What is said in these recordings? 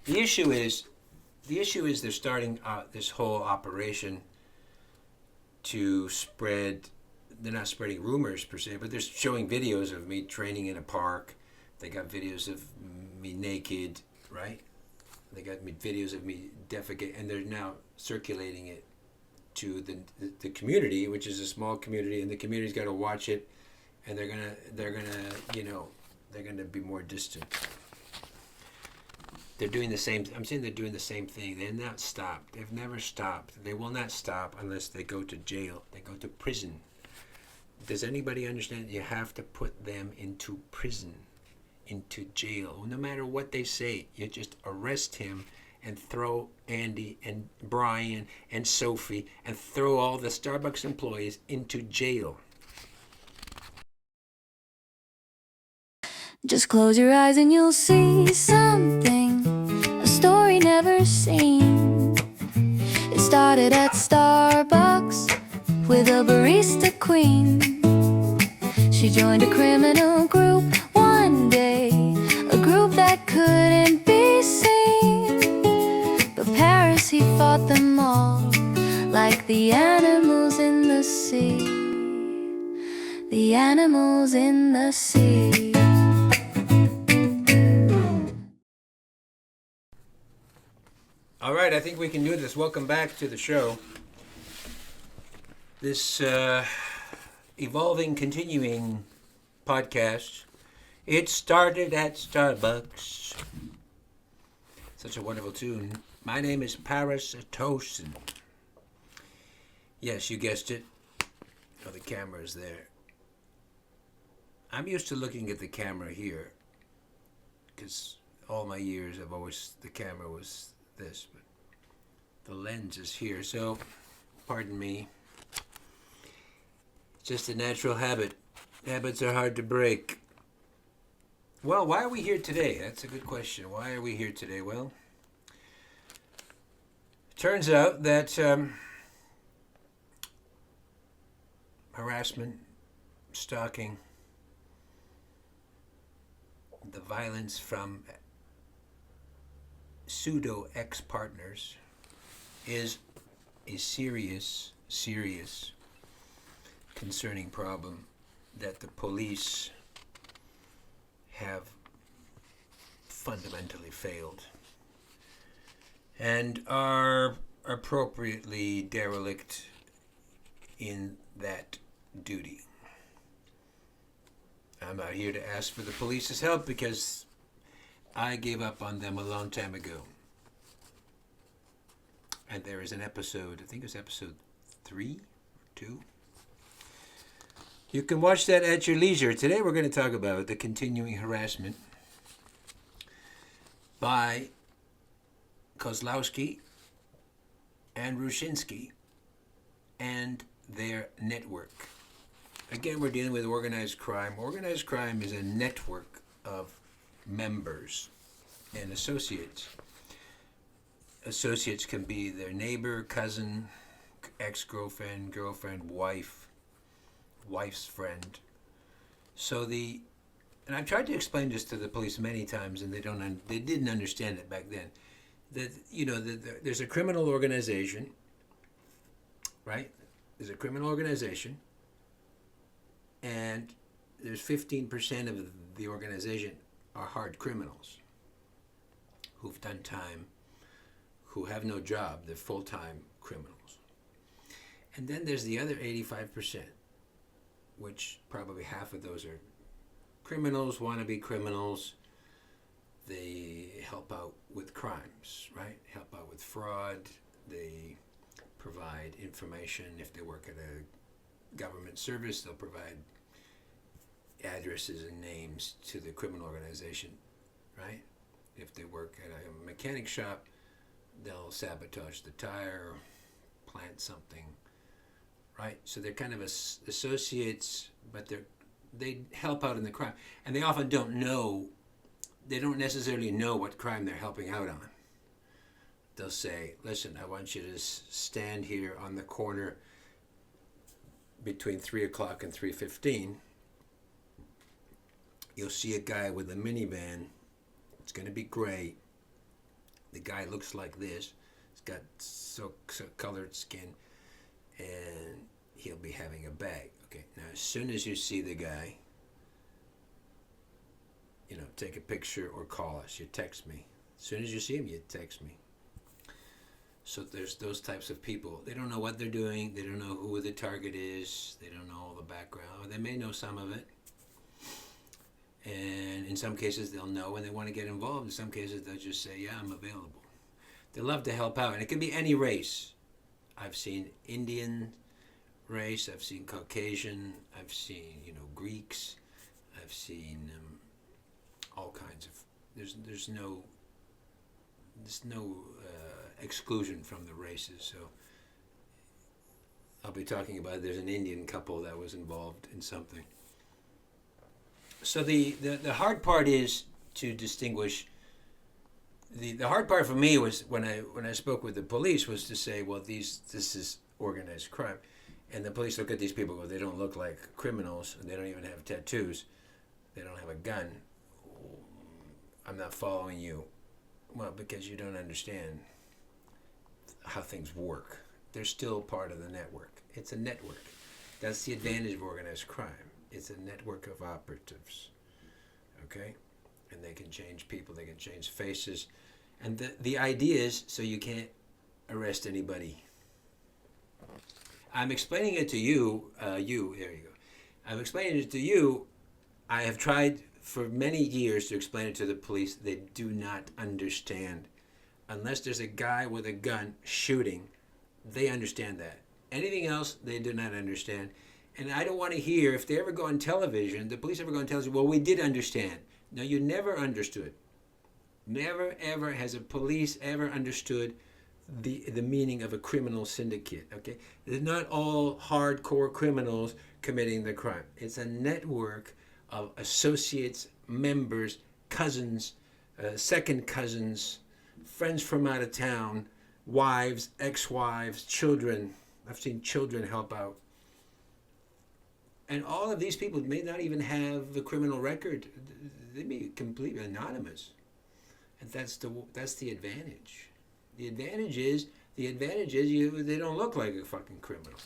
The issue is they're starting this whole operation to spread. They're not spreading rumors per se, but they're showing videos of me training in a park. They got videos of me naked, right? They got me videos of me defecate, and they're now circulating it to the community, which is a small community, and the community's got to watch it, and they're gonna be more distant. They're doing the same. I'm saying they're doing the same thing. They're not stopped. They've never stopped. They will not stop unless they go to jail. They go to prison. Does anybody understand? You have to put them into prison, into jail. No matter what they say, you just arrest him and throw Andy and Brian and Sophie and throw all the Starbucks employees into jail. Just close your eyes and you'll see something, a story never seen. It started at Starbucks with a barista queen. She joined a criminal group one day, a group that couldn't be seen. But Paris, he fought them all like the animals in the sea. The animals in the sea. All right, I think we can do this. Welcome back to the show. This evolving, continuing podcast. It started at Starbucks. Such a wonderful tune. My name is Paris Tosen. Yes, you guessed it. Oh, the camera is there. I'm used to looking at the camera here because all my years I've always, the camera was this, but the lens is here, so pardon me. It's just a natural habit. Habits are hard to break. Well, why are we here today? That's a good question. Why are we here today? Well, it turns out that harassment, stalking, the violence from pseudo ex-partners is a serious concerning problem that the police have fundamentally failed and are appropriately derelict in that duty. I'm not here to ask for the police's help because I gave up on them a long time ago. And there is an episode, I think it was episode 3 or 2. You can watch that at your leisure. Today we're going to talk about the continuing harassment by Kozlowski and Rushinsky and their network. Again, we're dealing with organized crime. Organized crime is a network of members and associates. Associates can be their neighbor, cousin, ex-girlfriend, girlfriend, wife, wife's friend. So and I've tried to explain this to the police many times, and they didn't understand it back then. That there's a criminal organization, right? There's a criminal organization, and there's 15% of the organization are hard criminals who've done time, who have no job. They're full-time criminals. And then there's the other 85%, which probably half of those are criminals, wannabe criminals. They help out with crimes, right? Help out with fraud. They provide information. If they work at a government service, they'll provide addresses and names to the criminal organization, right? If they work at a mechanic shop, they'll sabotage the tire, plant something, right? So they're kind of associates, but they help out in the crime. And they often don't necessarily know what crime they're helping out on. They'll say, listen, I want you to stand here on the corner between 3 o'clock and 3:15. You'll see a guy with a minivan. It's going to be gray. guy looks like this. He's got so colored skin, and he'll be having a bag. Okay, now as soon as you see the guy, take a picture or call us. You text me. As soon as you see him, you text me. So there's those types of people. They don't know what they're doing. They don't know who the target is. They don't know all the background. Or they may know some of it. And in some cases, they'll know and they want to get involved. In some cases, they'll just say, yeah, I'm available. They love to help out. And it can be any race. I've seen Indian race. I've seen Caucasian. I've seen, Greeks. I've seen all kinds of... There's no exclusion from the races. So I'll be talking about, there's an Indian couple that was involved in something. So the hard part is to distinguish. The hard part for me was when I spoke with the police was to say, well, this is organized crime, and the police look at these people, well, they don't look like criminals, and they don't even have tattoos, they don't have a gun. I'm not following you. Well, because you don't understand how things work. They're still part of the network. It's a network. That's the advantage of organized crime. It's a network of operatives, okay? And they can change people, they can change faces. And the idea is so you can't arrest anybody. I'm explaining it to you, there you go. I'm explaining it to you. I have tried for many years to explain it to the police. They do not understand. Unless there's a guy with a gun shooting, they understand that. Anything else, they do not understand. And I don't want to hear, if they ever go on television, the police ever go on television, well, we did understand. No, you never understood. Never, ever has a police ever understood the meaning of a criminal syndicate, okay? They're not all hardcore criminals committing the crime. It's a network of associates, members, cousins, second cousins, friends from out of town, wives, ex-wives, children. I've seen children help out. And all of these people may not even have a criminal record. They may be completely anonymous. And that's the advantage. The advantage is they don't look like a fucking criminal.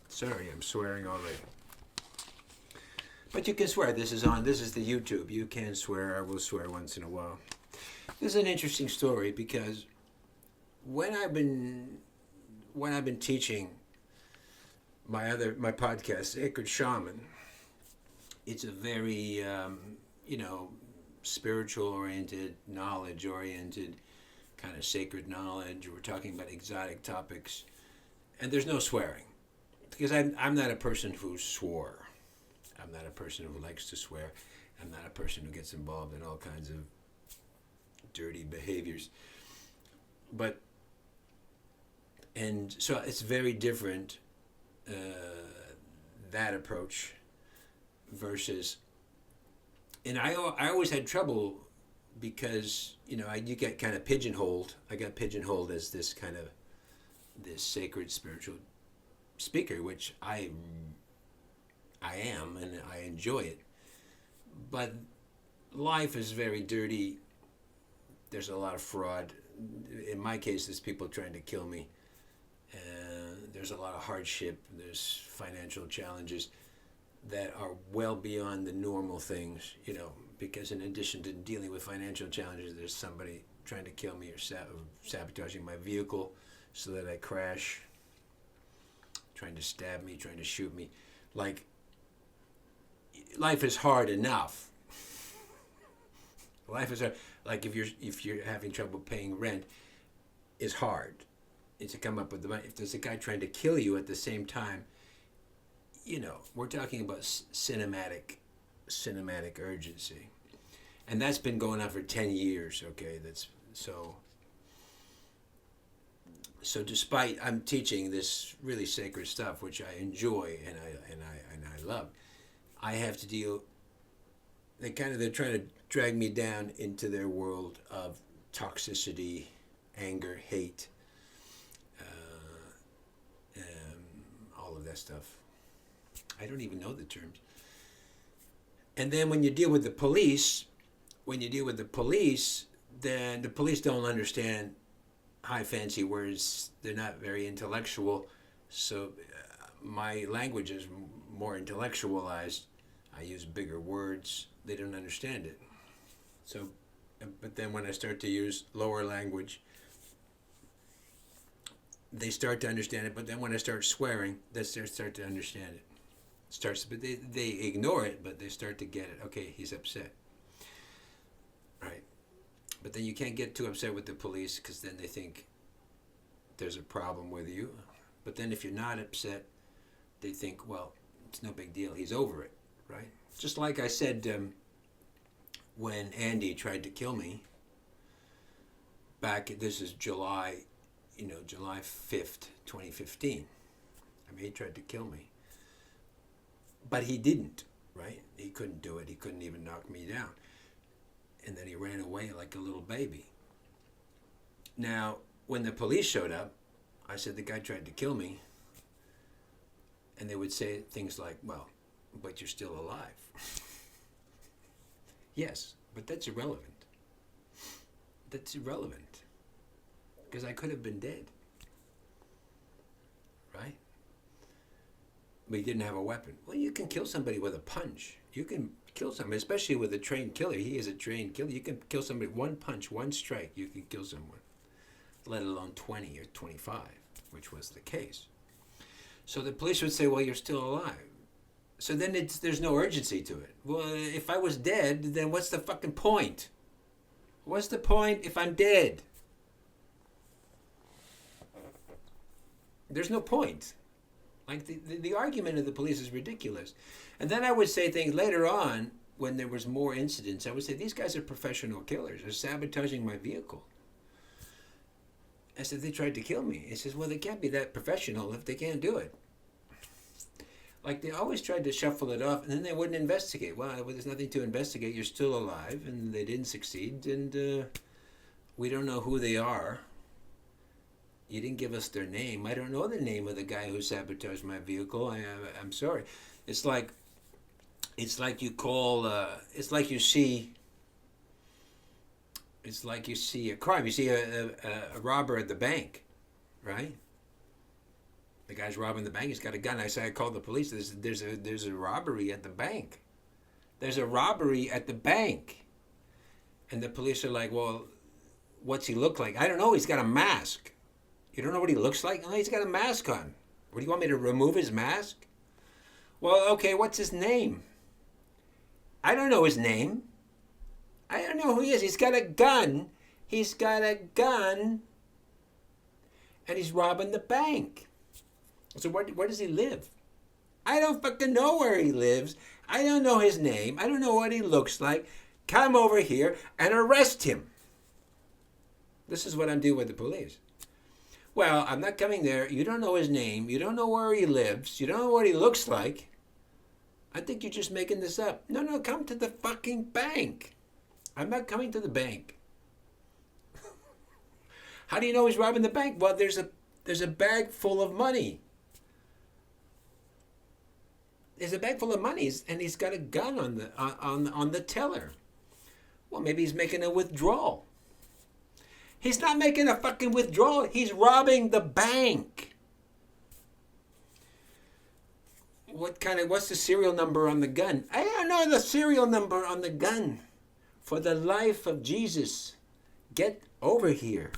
Sorry, I'm swearing already. But you can swear. This is the YouTube. You can swear. I will swear once in a while. This is an interesting story because when I've been teaching my podcast, Sacred Shaman, it's a very spiritual oriented, knowledge oriented, kind of sacred knowledge. We're talking about exotic topics, and there's no swearing because I'm not a person who swore. I'm not a person who likes to swear. I'm not a person who gets involved in all kinds of dirty behaviors. And so it's very different, that approach versus, and I always had trouble because, you get kind of pigeonholed. I got pigeonholed as this sacred spiritual speaker, which I am, and I enjoy it. But life is very dirty. There's a lot of fraud. In my case, there's people trying to kill me. There's a lot of hardship. There's financial challenges that are well beyond the normal things, because in addition to dealing with financial challenges, there's somebody trying to kill me or sabotaging my vehicle so that I crash, trying to stab me, trying to shoot me. Like, life is hard enough. Life is hard. Like if you're having trouble paying rent, it's hard. It's to come up with the money. If there's a guy trying to kill you at the same time, we're talking about cinematic urgency, and that's been going on for 10 years. Okay, that's so. So despite I'm teaching this really sacred stuff, which I enjoy and I love, I have to deal. They're trying to drag me down into their world of toxicity, anger, hate, all of that stuff. I don't even know the terms. And then when you deal with the police, then the police don't understand high fancy words. They're not very intellectual, so my language is more intellectualized. I use bigger words. They don't understand it. So, but then when I start to use lower language, they start to understand it. But then when I start swearing, they start to understand it. But they ignore it, but they start to get it. Okay, he's upset. Right. But then you can't get too upset with the police because then they think there's a problem with you. But then if you're not upset, they think, well, it's no big deal. He's over it, right? Just like I said when Andy tried to kill me back, this is July 5th, 2015. I mean, he tried to kill me. But he didn't, right? He couldn't do it. He couldn't even knock me down. And then he ran away like a little baby. Now, when the police showed up, I said, the guy tried to kill me. And they would say things like, well, but you're still alive. Yes, but that's irrelevant. That's irrelevant. Because I could have been dead. Right? But he didn't have a weapon. Well, you can kill somebody with a punch. You can kill somebody, especially with a trained killer. He is a trained killer. You can kill somebody, one punch, one strike, you can kill someone. Let alone 20 or 25, which was the case. So the police would say, well, you're still alive. So then there's no urgency to it. Well, if I was dead, then what's the fucking point? What's the point if I'm dead? There's no point. Like the argument of the police is ridiculous. And then I would say things later on when there was more incidents. I would say, these guys are professional killers. They're sabotaging my vehicle. I said, they tried to kill me. He says, well, they can't be that professional if they can't do it. Like, they always tried to shuffle it off, and then they wouldn't investigate. Well, there's nothing to investigate. You're still alive, and they didn't succeed, and we don't know who they are. You didn't give us their name. I don't know the name of the guy who sabotaged my vehicle. I'm sorry. It's like you call. It's like you see a crime. You see a robber at the bank, right? The guy's robbing the bank. He's got a gun. I called the police. There's a robbery at the bank. There's a robbery at the bank, and the police are like, well, what's he look like? I don't know. He's got a mask. You don't know what he looks like? No, he's got a mask on. What, do you want me to remove his mask? Well, okay, what's his name? I don't know his name. I don't know who he is. He's got a gun. He's got a gun. And he's robbing the bank. So where does he live? I don't fucking know where he lives. I don't know his name. I don't know what he looks like. Come over here and arrest him. This is what I'm doing with the police. Well, I'm not coming there. You don't know his name. You don't know where he lives. You don't know what he looks like. I think you're just making this up. No, come to the fucking bank. I'm not coming to the bank. How do you know he's robbing the bank? Well, there's a bag full of money. There's a bag full of money, and he's got a gun on the teller. Well, maybe he's making a withdrawal. He's not making a fucking withdrawal. He's robbing the bank. What's the serial number on the gun? I don't know the serial number on the gun. For the life of Jesus, get over here.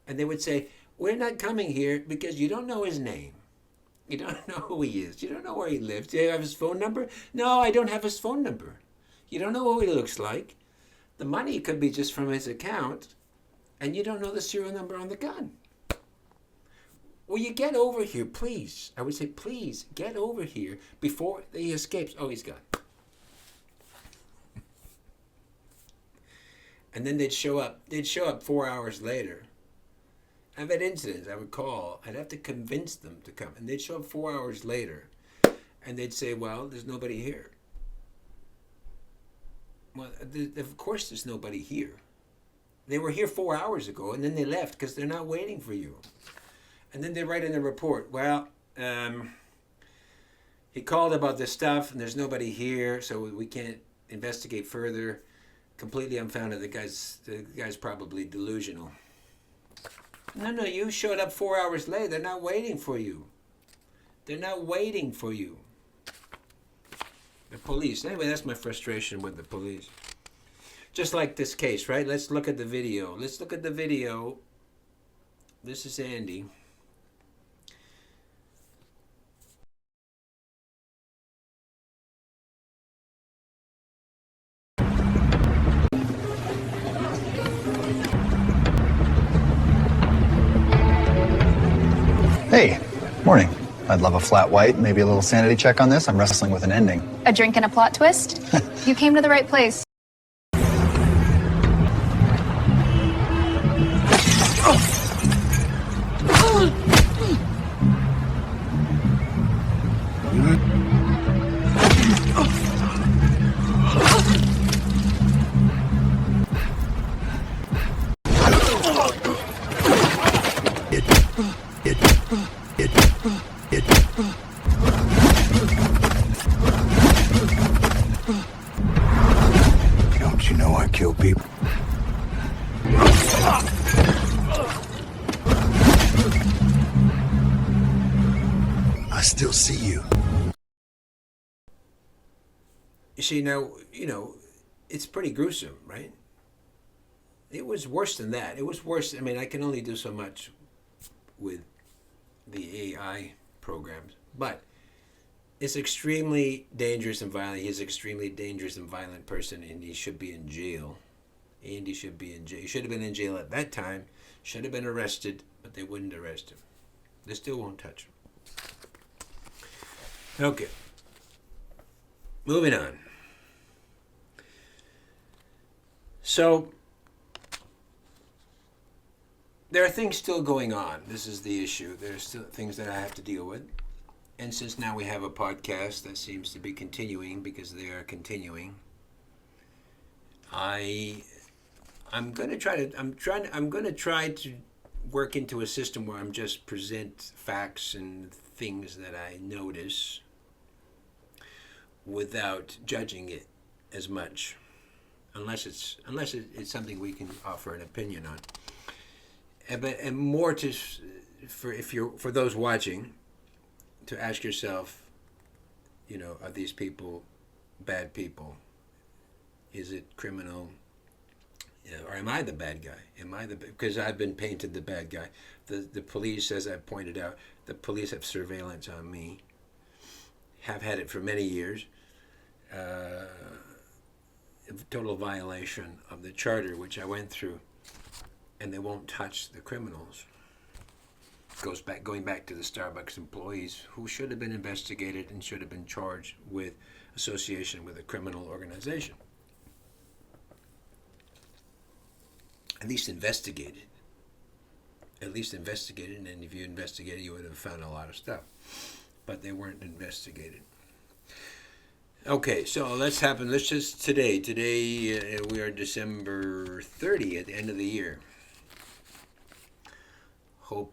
And they would say, we're not coming here because you don't know his name. You don't know who he is. You don't know where he lives. Do you have his phone number? No, I don't have his phone number. You don't know who he looks like. The money could be just from his account. And you don't know the serial number on the gun. Will you get over here, please? I would say, please, get over here before he escapes. Oh, he's gone. And then they'd show up. They'd show up 4 hours later. I've had incidents. I would call. I'd have to convince them to come. And they'd show up 4 hours later. And they'd say, well, there's nobody here. Well, of course there's nobody here. They were here 4 hours ago, and then they left because they're not waiting for you. And then they write in the report, well, he called about this stuff, and there's nobody here, so we can't investigate further. Completely unfounded. The guy's probably delusional. No, you showed up 4 hours late. They're not waiting for you. They're not waiting for you. The police. Anyway, that's my frustration with the police. Just like this case, right? Let's look at the video. Let's look at the video. This is Andy. Hey, morning. I'd love a flat white, maybe a little sanity check on this. I'm wrestling with an ending. A drink and a plot twist? You came to the right place. Don't you know I kill people? I still see you. You see, now, it's pretty gruesome, right? It was worse than that. It was worse. I mean, I can only do so much with the AI programs, but it's extremely dangerous and violent. He's an extremely dangerous and violent person, and he should be in jail. Andy should be in jail. He should have been in jail at that time, should have been arrested, but they wouldn't arrest him. They still won't touch him. Okay. Moving on. So, there are things still going on. This is the issue. There are still things that I have to deal with. And since now we have a podcast that seems to be continuing because they are continuing, I'm going to try to work into a system where I'm just present facts and things that I notice without judging it as much, unless it's something we can offer an opinion on. And more for those watching, to ask yourself, are these people bad people? Is it criminal? Or am I the bad guy? Because I've been painted the bad guy. The police, as I pointed out, the police have surveillance on me, have had it for many years. Total violation of the charter, which I went through, and they won't touch the criminals. Going back to the Starbucks employees who should have been investigated and should have been charged with association with a criminal organization. At least investigated. And if you investigated, you would have found a lot of stuff. But they weren't investigated. Okay, so let's just today. Today we are December 30th, at the end of the year. Hope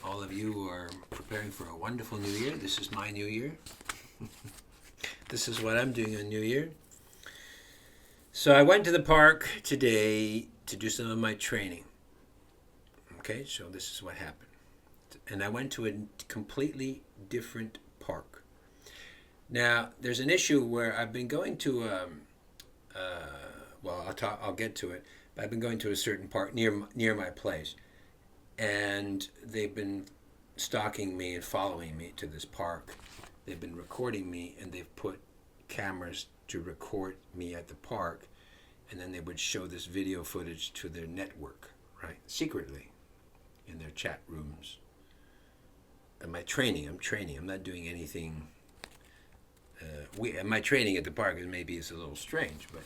all of you are preparing for a wonderful new year. This is my new year. This is what I'm doing on New Year. So I went to the park today to do some of my training. Okay, so this is what happened. And I went to a completely different park. Now, there's an issue where I've been going to, I'll get to it, but I've been going to a certain park near my place. And they've been stalking me and following me to this park. They've been recording me, and they've put cameras to record me at the park, and then they would show this video footage to their network, right? Secretly, in their chat rooms. And my training, I'm not doing anything. My training at the park is a little strange, but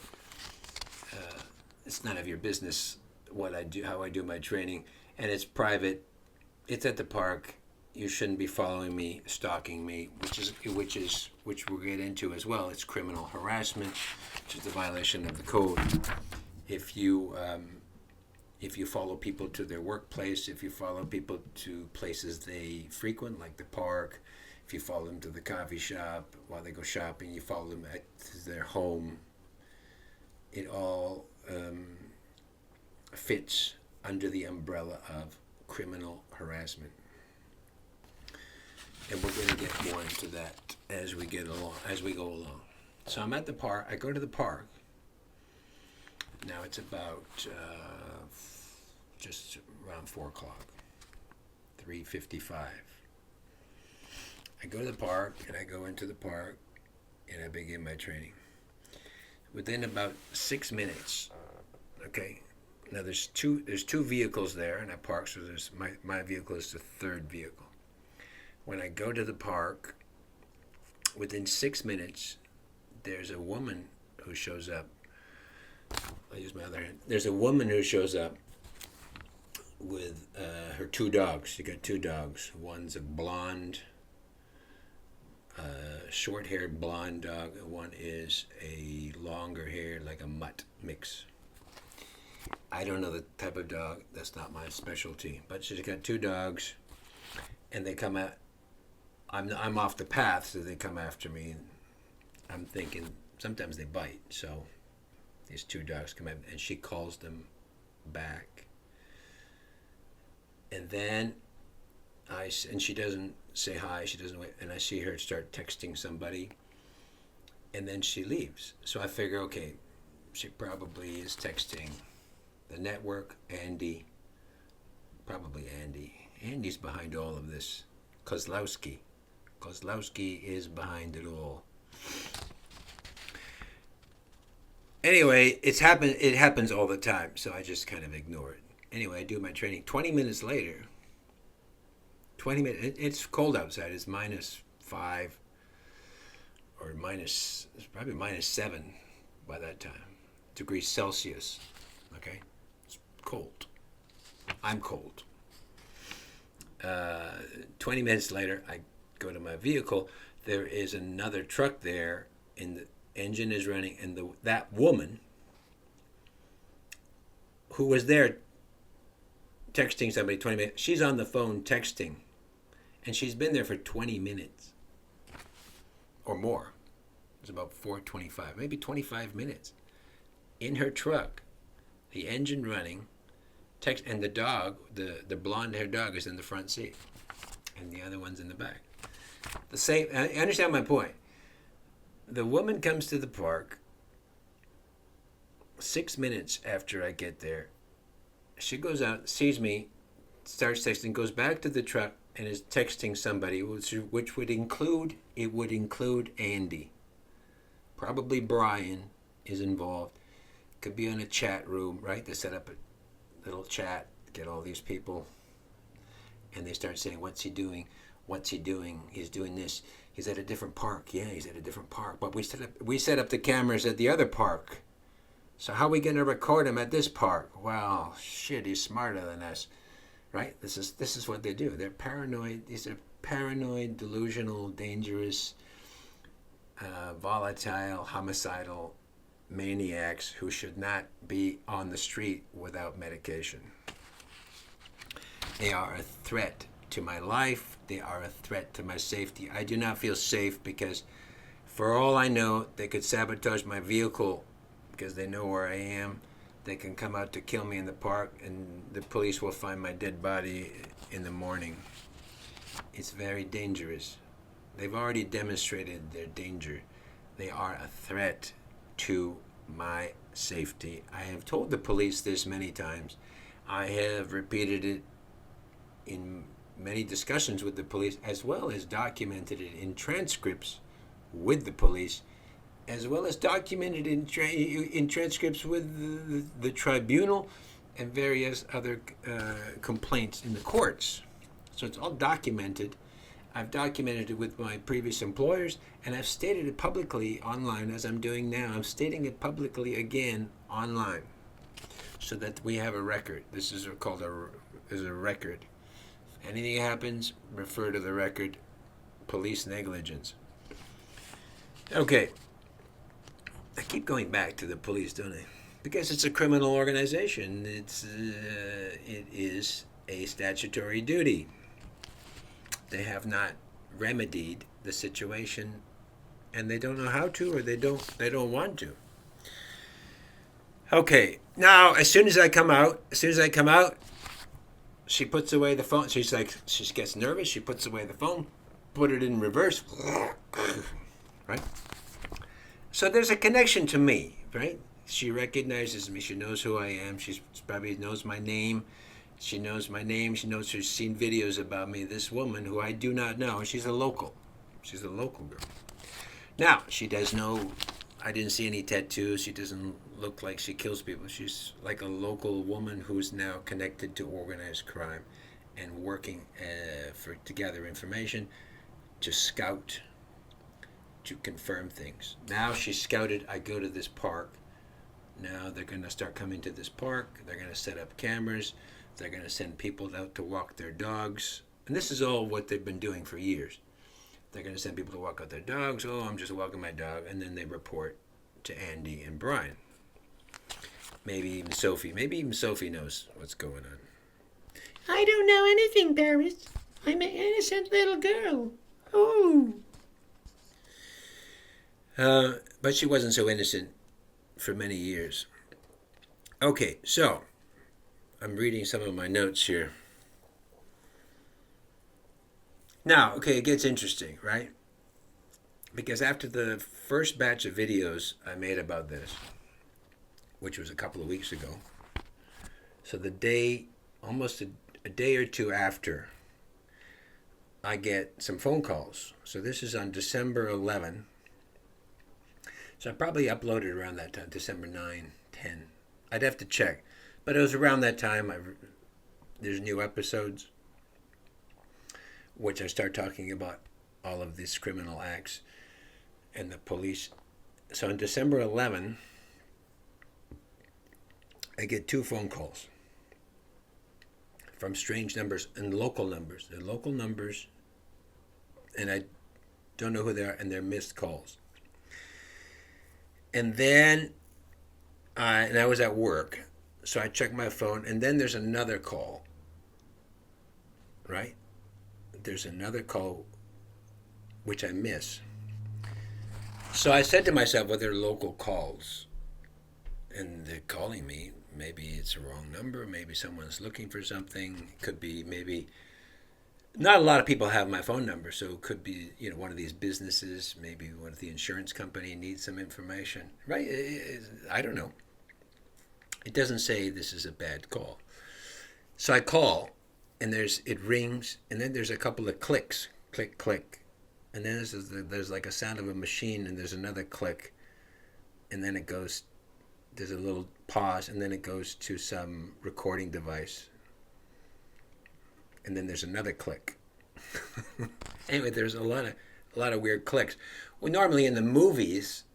it's none of your business what I do, how I do my training. And it's private. It's at the park. You shouldn't be following me, stalking me, which we'll get into as well. It's criminal harassment, which is a violation of the code. If you follow people to their workplace, if you follow people to places they frequent, like the park, if you follow them to the coffee shop while they go shopping, you follow them to their home. It all fits under the umbrella of criminal harassment. And we're going to get more into that as we go along. So I'm at the park. I go to the park. Now it's about just around 4 o'clock, 3:55. I go to the park, and I go into the park, and I begin my training. Within about 6 minutes, okay. Now there's two vehicles there, and I park. So there's my vehicle is the third vehicle. When I go to the park, within 6 minutes, there's a woman who shows up. I'll use my other hand. There's a woman who shows up with her 2 dogs. She got 2 dogs. One's a blonde, short-haired blonde dog. One is a longer hair, like a mutt mix. I don't know the type of dog. That's not my specialty. But she's got 2 dogs, and they come out. I'm off the path, so they come after me. And I'm thinking sometimes they bite. So these 2 dogs come in, and she calls them back. And then and she doesn't say hi. She doesn't wait. And I see her start texting somebody, and then she leaves. So I figure, okay, she probably is texting the network, Andy. Probably Andy. Andy's behind all of this. Kozlowski is behind it all. Anyway, it happens all the time, so I just kind of ignore it. Anyway, I do my training. 20 minutes later, it's cold outside. It's -5 or it's probably -7 by that time, degrees Celsius. Okay? It's cold. I'm cold. 20 minutes later, I go to my vehicle. There is another truck there, and the engine is running, and that woman who was there texting somebody 20 minutes, she's on the phone texting, and she's been there for 20 minutes or more. It's about 4:25, maybe 25 minutes in her truck, the engine running, and the dog, the blonde-haired dog, is in the front seat, and the other one's in the back. I understand my point. The woman comes to the park 6 minutes after I get there. She goes out, sees me, starts texting, goes back to the truck, and is texting somebody, which would include Andy. Probably Brian is involved. Could be in a chat room, right? They set up a little chat, get all these people, and they start saying, what's he doing? He's doing this. He's at a different park. Yeah, he's at a different park. But we set up the cameras at the other park. So how are we going to record him at this park? Well, shit, he's smarter than us, right? This is what they do. They're paranoid. These are paranoid, delusional, dangerous, volatile, homicidal maniacs who should not be on the street without medication. They are a threat to my life. They are a threat to my safety. I do not feel safe because, for all I know, they could sabotage my vehicle because they know where I am. They can come out to kill me in the park, and the police will find my dead body in the morning. It's very dangerous. They've already demonstrated their danger. They are a threat to my safety. I have told the police this many times. I have repeated it in many discussions with the police, as well as documented it in transcripts with the police, as well as documented in transcripts with the tribunal and various other complaints in the courts. So it's all documented. I've documented it with my previous employers, and I've stated it publicly online, as I'm doing now. I'm stating it publicly again online, so that we have a record. This is called a record. If anything happens, refer to the record. Police negligence. Okay. I keep going back to the police, don't I? Because it's a criminal organization. It is a statutory duty. They have not remedied the situation, and they don't know how to, or they don't want to. Okay, now as soon as I come out, she puts away the phone. She's like, she gets nervous. She puts away the phone, put it in reverse, right? So there's a connection to me, right? She recognizes me. She knows who I am. She probably knows my name. She knows my name. She knows she's seen videos about me. This woman who I do not know. She's a local. She's a local girl. Now, she does know, I didn't see any tattoos. She doesn't look like she kills people. She's like a local woman who's now connected to organized crime and working to gather information, to scout, to confirm things. Now she's scouted. I go to this park. Now they're going to start coming to this park. They're going to set up cameras. They're going to send people out to walk their dogs. And this is all what they've been doing for years. They're going to send people to walk out their dogs. Oh, I'm just walking my dog. And then they report to Andy and Brian. Maybe even Sophie. Maybe even Sophie knows what's going on. I don't know anything, Paris. I'm an innocent little girl. Oh. But she wasn't so innocent for many years. Okay, so I'm reading some of my notes here. Now, okay, it gets interesting, right? Because after the first batch of videos I made about this, which was a couple of weeks ago, so the day, almost a day or two after, I get some phone calls. So this is on December 11. So I probably uploaded around that time, December 9, 10. I'd have to check. But it was around that time. There's new episodes, which I start talking about all of these criminal acts and the police. So on December 11, I get 2 phone calls from strange numbers and local numbers. They're local numbers, and I don't know who they are, and they're missed calls. And then, and I was at work, so I checked my phone, and then there's another call, right? There's another call, which I miss. So I said to myself, well, they're local calls, and they're calling me. Maybe it's a wrong number. Maybe someone's looking for something. It could be maybe, not a lot of people have my phone number, so it could be, one of these businesses, maybe one of the insurance company needs some information, right? I don't know. It doesn't say this is a bad call. So I call, and it rings, and then there's a couple of clicks, click, click, and then there's like a sound of a machine, and there's another click, and then it goes, there's a little pause, and then it goes to some recording device, and then there's another click. Anyway, there's a lot of weird clicks. Well, normally in the movies,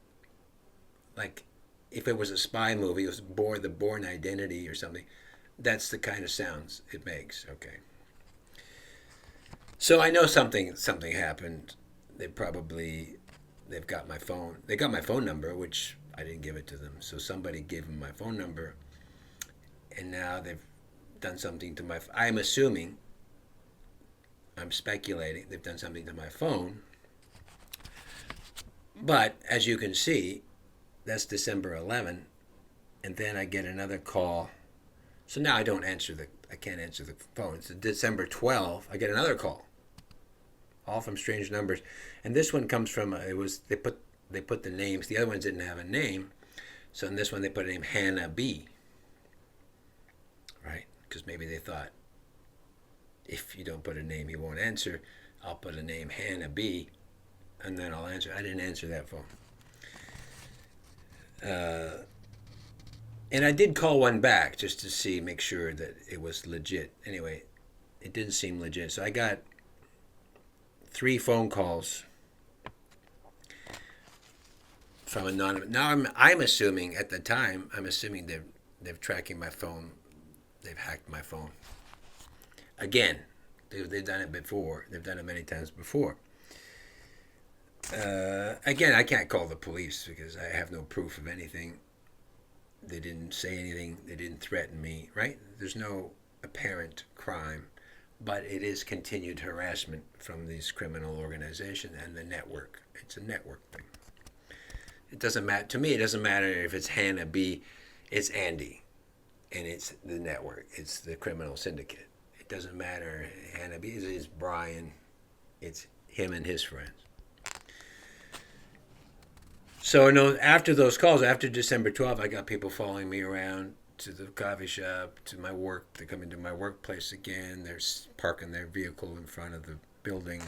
like if it was a spy movie, it was the Bourne Identity or something. That's the kind of sounds it makes. Okay. So I know something happened. They've got my phone. They got my phone number, which I didn't give it to them. So somebody gave them my phone number, and now they've done something to I'm assuming, I'm speculating, they've done something to my phone. But as you can see, that's December 11, and then I get another call. So now I can't answer the phone. It's December 12, I get another call, all from strange numbers. And this one comes from, they put the names, the other ones didn't have a name. So in this one they put a name, Hannah B. Right? Because maybe they thought, if you don't put a name, he won't answer. I'll put a name, Hannah B, and then I'll answer. I didn't answer that phone. And I did call one back just to make sure that it was legit. Anyway, it didn't seem legit. So I got 3 phone calls from anonymous. Now I'm assuming at the time, they're tracking my phone. They've hacked my phone. Again, they've done it before. They've done it many times before. Again, I can't call the police because I have no proof of anything. They didn't say anything. They didn't threaten me, right? There's no apparent crime, but it is continued harassment from this criminal organization and the network. It's a network thing. It doesn't matter. To me, it doesn't matter if it's Hannah B. It's Andy, and it's the network. It's the criminal syndicate. It doesn't matter. Hannah, it's Brian. It's him and his friends. So no, after those calls, after December 12th, I got people following me around to the coffee shop, to my work. They come into my workplace again. They're parking their vehicle in front of the building.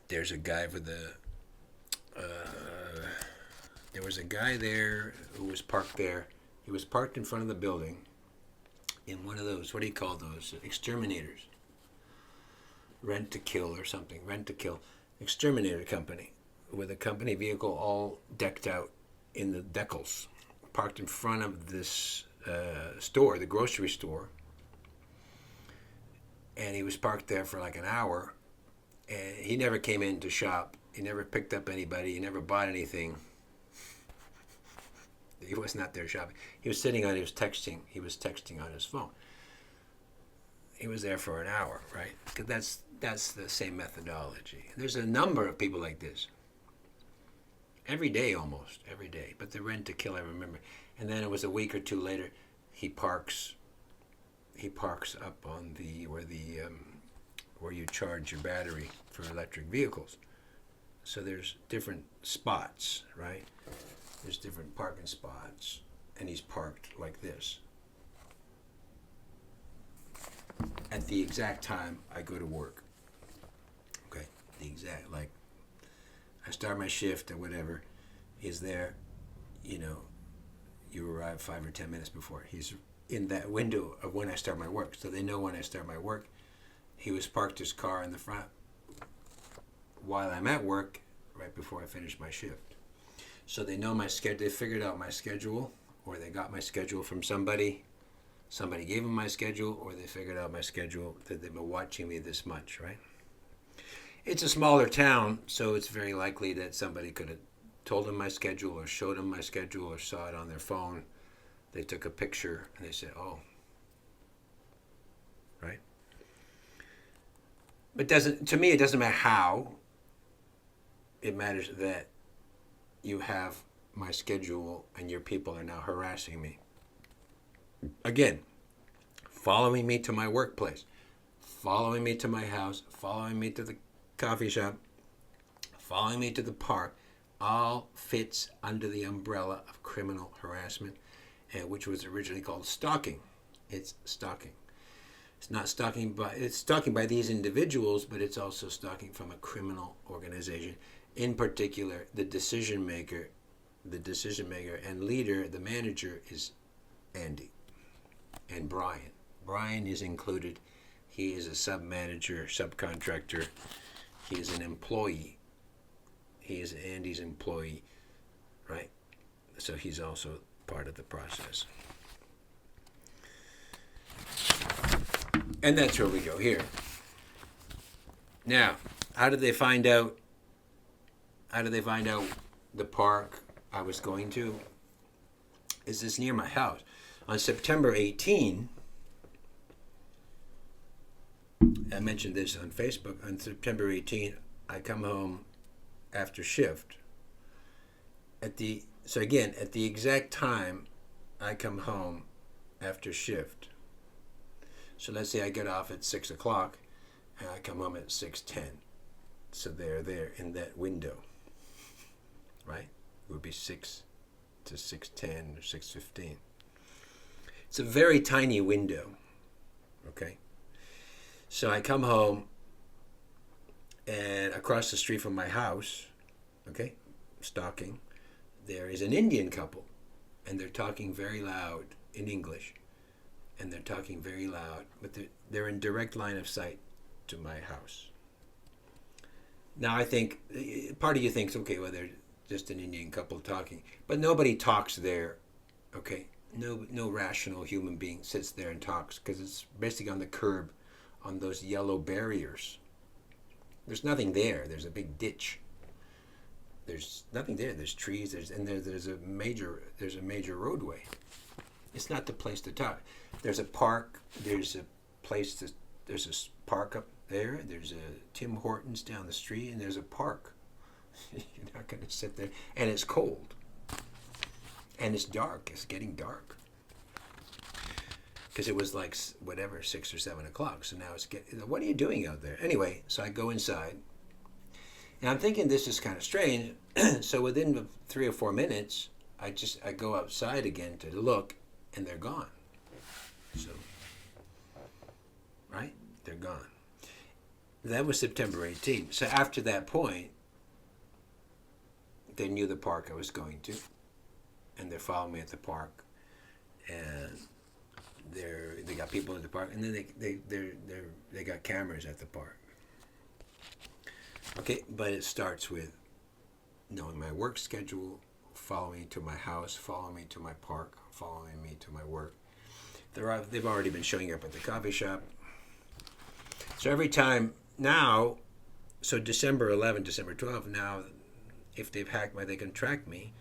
There's a guy for the. There was a guy there who was parked there. He was parked in front of the building in one of those, what do you call those? Exterminators. Rent to kill or something. Rent to kill. Exterminator company with a company vehicle all decked out in the decals. Parked in front of this store, the grocery store. And he was parked there for like an hour. And he never came in to shop. He never picked up anybody. He never bought anything. He was not there shopping. He was sitting on, he was texting on his phone. He was there for an hour, right? Because that's the same methodology. There's a number of people like this. Every day, almost, every day. But the rent to kill, I remember. And then it was a week or two later, he parks up on where you charge your battery for electric vehicles. So there's different spots, right? There's different parking spots, and he's parked like this. At the exact time I go to work. Okay, the exact, like, I start my shift or whatever, he's there, you arrive 5 or 10 minutes before. He's in that window of when I start my work, so they know when I start my work. He was parked his car in the front while I'm at work, right before I finish my shift. So they know my schedule. They figured out my schedule, or they got my schedule from somebody. Somebody gave them my schedule, or they figured out my schedule, that they've been watching me this much, right? It's a smaller town, so it's very likely that somebody could have told them my schedule or showed them my schedule or saw it on their phone. They took a picture and they said, oh, right? But to me, it doesn't matter how. It matters that you have my schedule and your people are now harassing me. Again, following me to my workplace, following me to my house, following me to the coffee shop, following me to the park, all fits under the umbrella of criminal harassment, which was originally called stalking. It's stalking. It's not stalking it's stalking by these individuals, but it's also stalking from a criminal organization. In particular, the decision maker and leader, the manager, is Andy and Brian. Brian is included. He is a sub-manager, subcontractor. He is an employee. He is Andy's employee, right? So he's also part of the process. And that's where we go here. Now, how did they find out the park I was going to? Is this near my house? On September 18, I mentioned this on Facebook, on September 18, I come home after shift. At the exact time I come home after shift. So let's say I get off at 6 o'clock and I come home at 6:10. So they're there in that window, right? It would be 6 to 6:10 or 6:15. It's a very tiny window, okay? So I come home, and across the street from my house, okay, stalking, there is an Indian couple, and they're talking very loud in English, and they're talking very loud, but they're in direct line of sight to my house. Now I think, part of you thinks, okay, well, they're just an Indian couple talking, but nobody talks there, okay? No rational human being sits there and talks, because it's basically on the curb, on those yellow barriers. There's nothing there. There's a big ditch. There's nothing there. There's trees. There's a major roadway. It's not the place to talk. There's a park. There's a park up there. There's a Tim Hortons down the street, and there's a park You're not going to sit there. And it's cold. And it's dark. It's getting dark. Because it was like, whatever, 6 or 7 o'clock. So now it's getting, what are you doing out there? Anyway, so I go inside. And I'm thinking this is kind of strange. So within 3 or 4 minutes, I go outside again to look, and they're gone. So, right? They're gone. That was September 18th. So after that point, they knew the park I was going to, and they're following me at the park, and they got people at the park, and then they got cameras at the park. Okay, but it starts with knowing my work schedule, following me to my house, following me to my park, following me to my work. They've already been showing up at the coffee shop. So every time now, so December 11, December 12, now if they've hacked they can track me.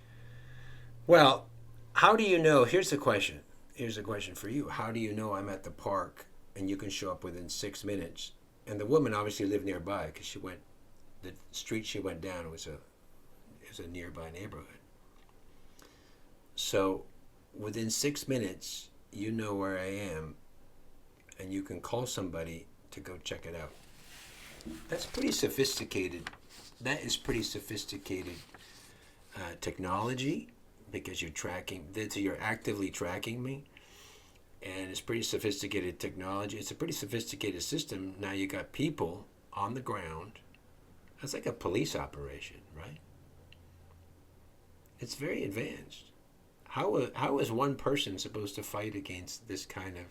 Well, how do you know? Here's the question. Here's a question for you. How do you know I'm at the park and you can show up within 6 minutes? And the woman obviously lived nearby because the street she went down was a nearby neighborhood. So within 6 minutes, you know where I am, and you can call somebody to go check it out. That's pretty sophisticated. That is pretty sophisticated technology, because you're actively tracking me, and it's pretty sophisticated technology. It's a pretty sophisticated system. Now you got people on the ground. That's like a police operation, right? It's very advanced. How is one person supposed to fight against this kind of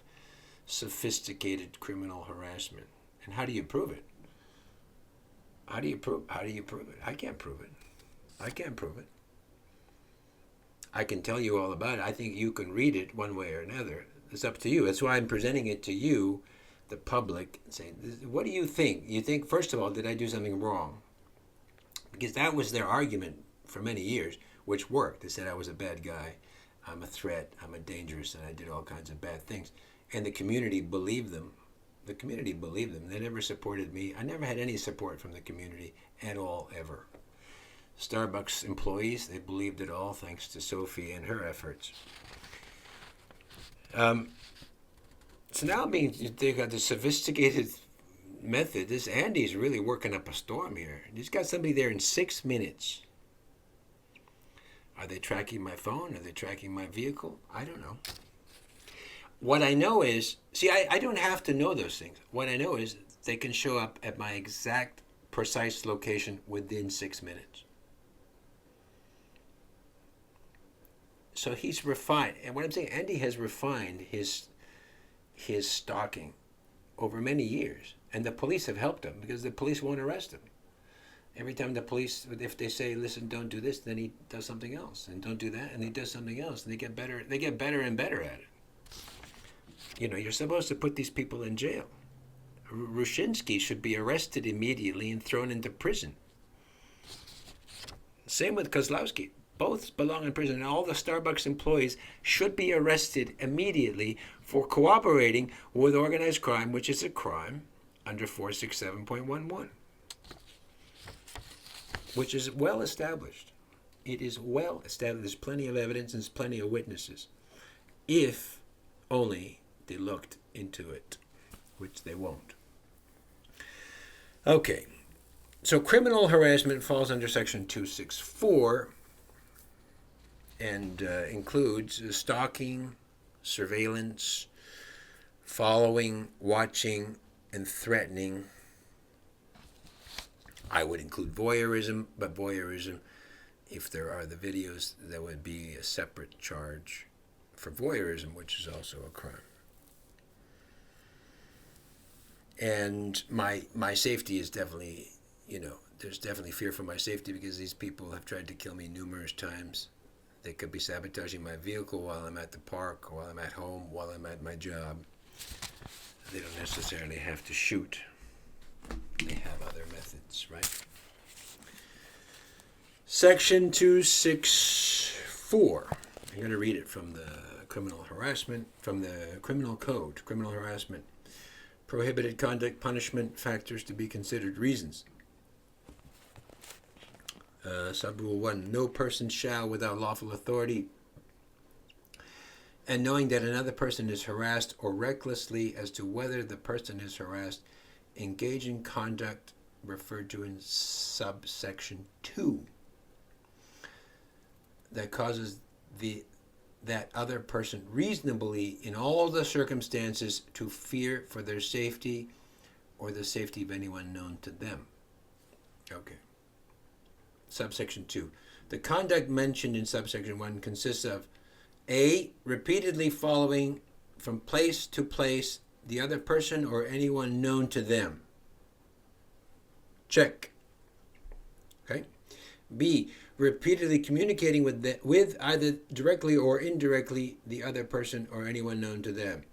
sophisticated criminal harassment? And how do you prove it? How do you prove it? I can't prove it. I can't prove it. I can tell you all about it. I think you can read it one way or another. It's up to you. That's why I'm presenting it to you, the public, and saying, what do you think? You think, first of all, did I do something wrong? Because that was their argument for many years, which worked. They said I was a bad guy, I'm a threat, I'm a dangerous, and I did all kinds of bad things. And the community believed them. The community believed them. They never supported me. I never had any support from the community at all, ever. Starbucks employees, they believed it all, thanks to Sophie and her efforts. So now they got this sophisticated method. This Andy's really working up a storm here. He's got somebody there in 6 minutes. Are they tracking my phone? Are they tracking my vehicle? I don't know. What I know is, I don't have to know those things. What I know is they can show up at my exact, precise location within 6 minutes. So he's refined. And what I'm saying, Andy has refined his stalking over many years. And the police have helped him, because the police won't arrest him. Every time the police, if they say, listen, don't do this, then he does something else. And don't do that, and he does something else. And they get better and better at it. You know, you're supposed to put these people in jail. Rushinsky should be arrested immediately and thrown into prison. Same with Kozlowski. Both belong in prison. And all the Starbucks employees should be arrested immediately for cooperating with organized crime, which is a crime under 467.11. Which is well established. It is well established. There's plenty of evidence and there's plenty of witnesses. If only they looked into it, which they won't. Okay, so criminal harassment falls under Section 264 and includes stalking, surveillance, following, watching, and threatening. I would include voyeurism, but voyeurism, if there are the videos, there would be a separate charge for voyeurism, which is also a crime. And my safety is definitely, there's definitely fear for my safety, because these people have tried to kill me numerous times. They could be sabotaging my vehicle while I'm at the park, while I'm at home, while I'm at my job. They don't necessarily have to shoot. They have other methods, right? Section 264. I'm going to read it from the criminal harassment, from the criminal code, criminal harassment. Prohibited conduct, punishment, factors to be considered, reasons. Sub-rule 1, no person shall, without lawful authority, and knowing that another person is harassed or recklessly as to whether the person is harassed, engage in conduct referred to in subsection 2 that causes that other person reasonably, in all the circumstances, to fear for their safety or the safety of anyone known to them. Okay. Subsection 2. The conduct mentioned in subsection 1 consists of A. Repeatedly following from place to place the other person or anyone known to them. Check. Okay. B. Repeatedly communicating with either directly or indirectly the other person or anyone known to them.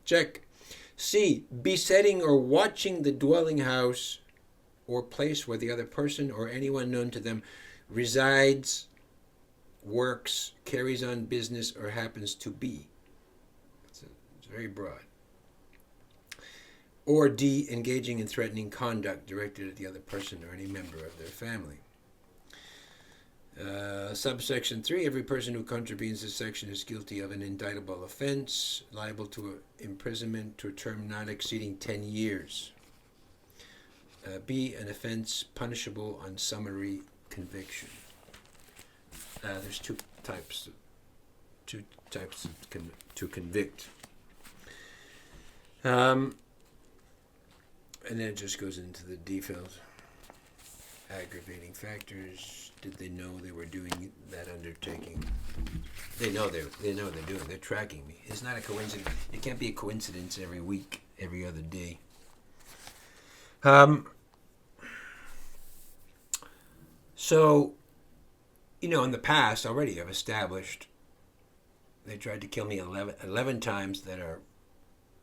Check. C. Besetting or watching the dwelling house or place where the other person or anyone known to them resides, works, carries on business, or happens to be. It's very broad. Or D. Engaging in threatening conduct directed at the other person or any member of their family. Subsection 3, every person who contravenes this section is guilty of an indictable offense, liable to imprisonment to a term not exceeding 10 years. B, an offense punishable on summary conviction. There's two types to convict. And then it just goes into the details. Aggravating factors. Did they know they were doing that undertaking? They know they're doing. They're tracking me. It's not a coincidence. It can't be a coincidence every week, every other day. So, in the past already, I've established they tried to kill me 11 times that are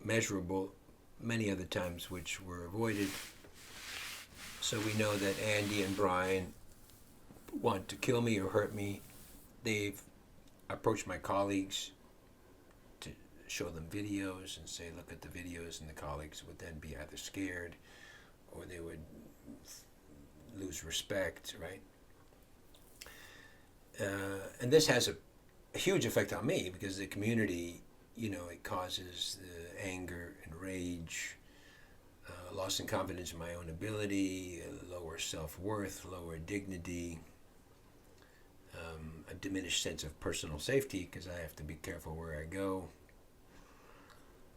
measurable, many other times which were avoided. So we know that Andy and Brian want to kill me or hurt me. They've approached my colleagues to show them videos and say, look at the videos, and the colleagues would then be either scared or they would lose respect, right? And this has a huge effect on me because the community, it causes anger and rage, loss in confidence in my own ability, lower self-worth, lower dignity, a diminished sense of personal safety because I have to be careful where I go.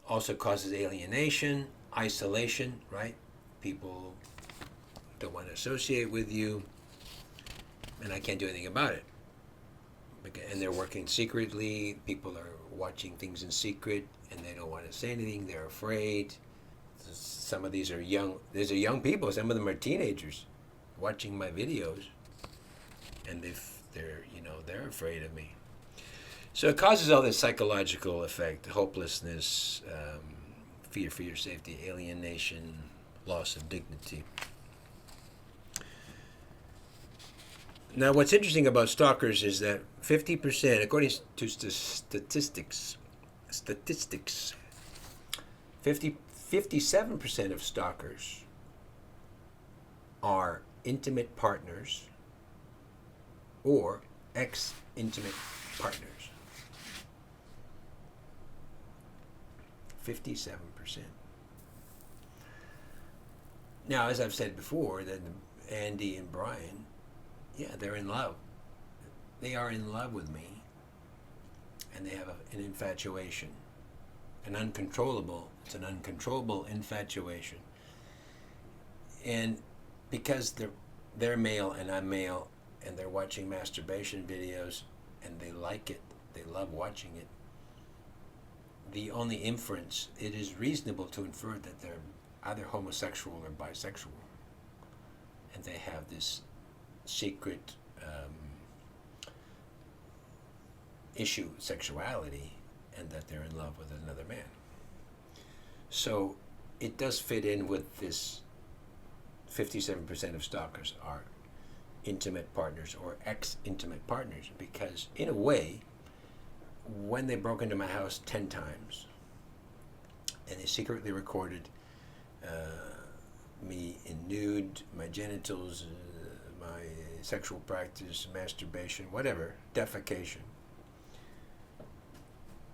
Also causes alienation, isolation, right? People don't want to associate with you, and I can't do anything about it. And they're working secretly. People are watching things in secret, and they don't want to say anything. They're afraid. Some of these are young. These are young people. Some of them are teenagers watching my videos, and they're afraid of me. So it causes all this psychological effect: hopelessness, fear for your safety, alienation, loss of dignity. Now, what's interesting about stalkers is that 50%, according to statistics, 57% of stalkers are intimate partners or ex-intimate partners. 57%. Now, as I've said before, that Andy and Brian, they're in love. They are in love with me, and they have an infatuation, it's an uncontrollable infatuation. And because they're male and I'm male, and they're watching masturbation videos, and they like it, they love watching it, the only inference, it is reasonable to infer that they're either homosexual or bisexual, and they have this secret issue, sexuality, and that they're in love with another man. So it does fit in with this 57% of stalkers are intimate partners or ex-intimate partners, because in a way, when they broke into my house 10 times and they secretly recorded me in nude, my genitals, my sexual practice, masturbation, whatever, defecation,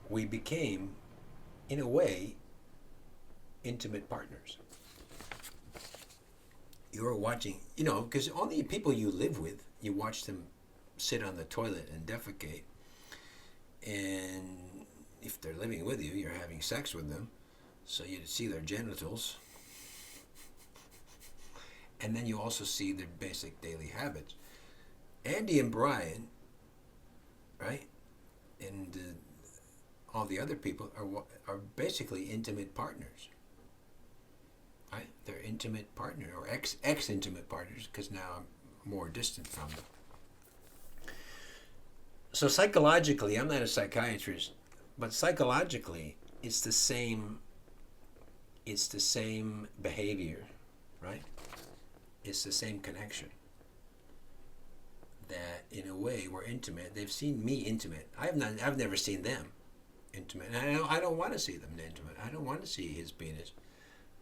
we became, in a way, intimate partners. You're watching, because all the people you live with, you watch them sit on the toilet and defecate. And if they're living with you, you're having sex with them. So you see their genitals. And then you also see their basic daily habits. Andy and Brian, right, and all the other people are basically intimate partners. Right? They're intimate partner or ex-intimate partners, because now I'm more distant from them. So psychologically, I'm not a psychiatrist, but psychologically, it's the same behavior, right? It's the same connection. That in a way we're intimate. They've seen me intimate. I've never seen them intimate. And I don't want to see them intimate. I don't want to see his penis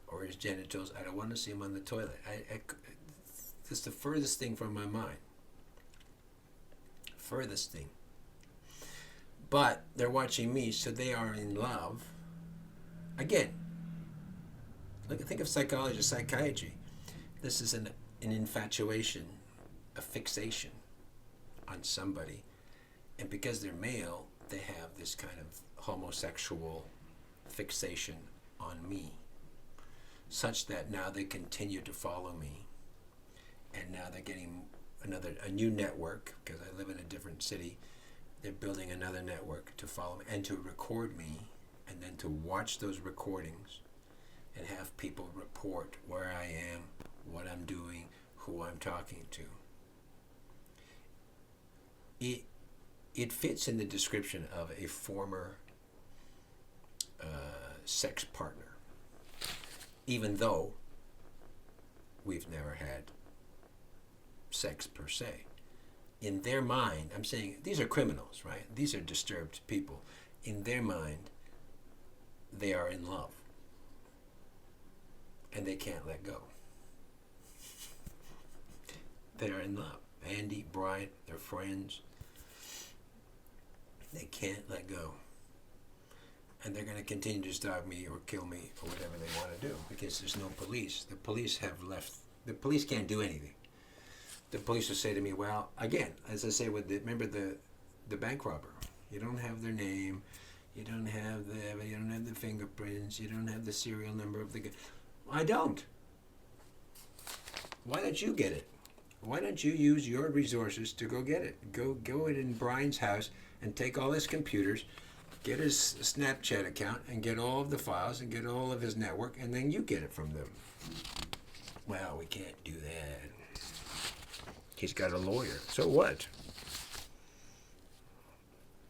or his genitals. I don't want to see him on the toilet. It's the furthest thing from my mind. Furthest thing. But they're watching me, so they are in love. Again, think of psychology, psychiatry. This is an infatuation, a fixation on somebody. And because they're male, they have this kind of homosexual fixation on me, such that now they continue to follow me. And now they're getting a new network, because I live in a different city. They're building another network to follow me and to record me, and then to watch those recordings and have people report where I am, what I'm doing, who I'm talking to. It fits in the description of a former sex partner, even though we've never had sex per se. In their mind, I'm saying these are criminals, right? These are disturbed people. In their mind, they are in love. And they can't let go. They are in love. Andy, Brian, they're friends. They can't let go. And they're going to continue to starve me or kill me or whatever they want to do, because there's no police. The police have left. The police can't do anything. The police will say to me, well, again, as I say, remember the bank robber. You don't have their name. You don't have the fingerprints. You don't have the serial number of the guy. I don't. Why don't you get it? Why don't you use your resources to go get it? Go in Brian's house and take all his computers, get his Snapchat account, and get all of the files and get all of his network, and then you get it from them. Well, we can't do that. He's got a lawyer. So what?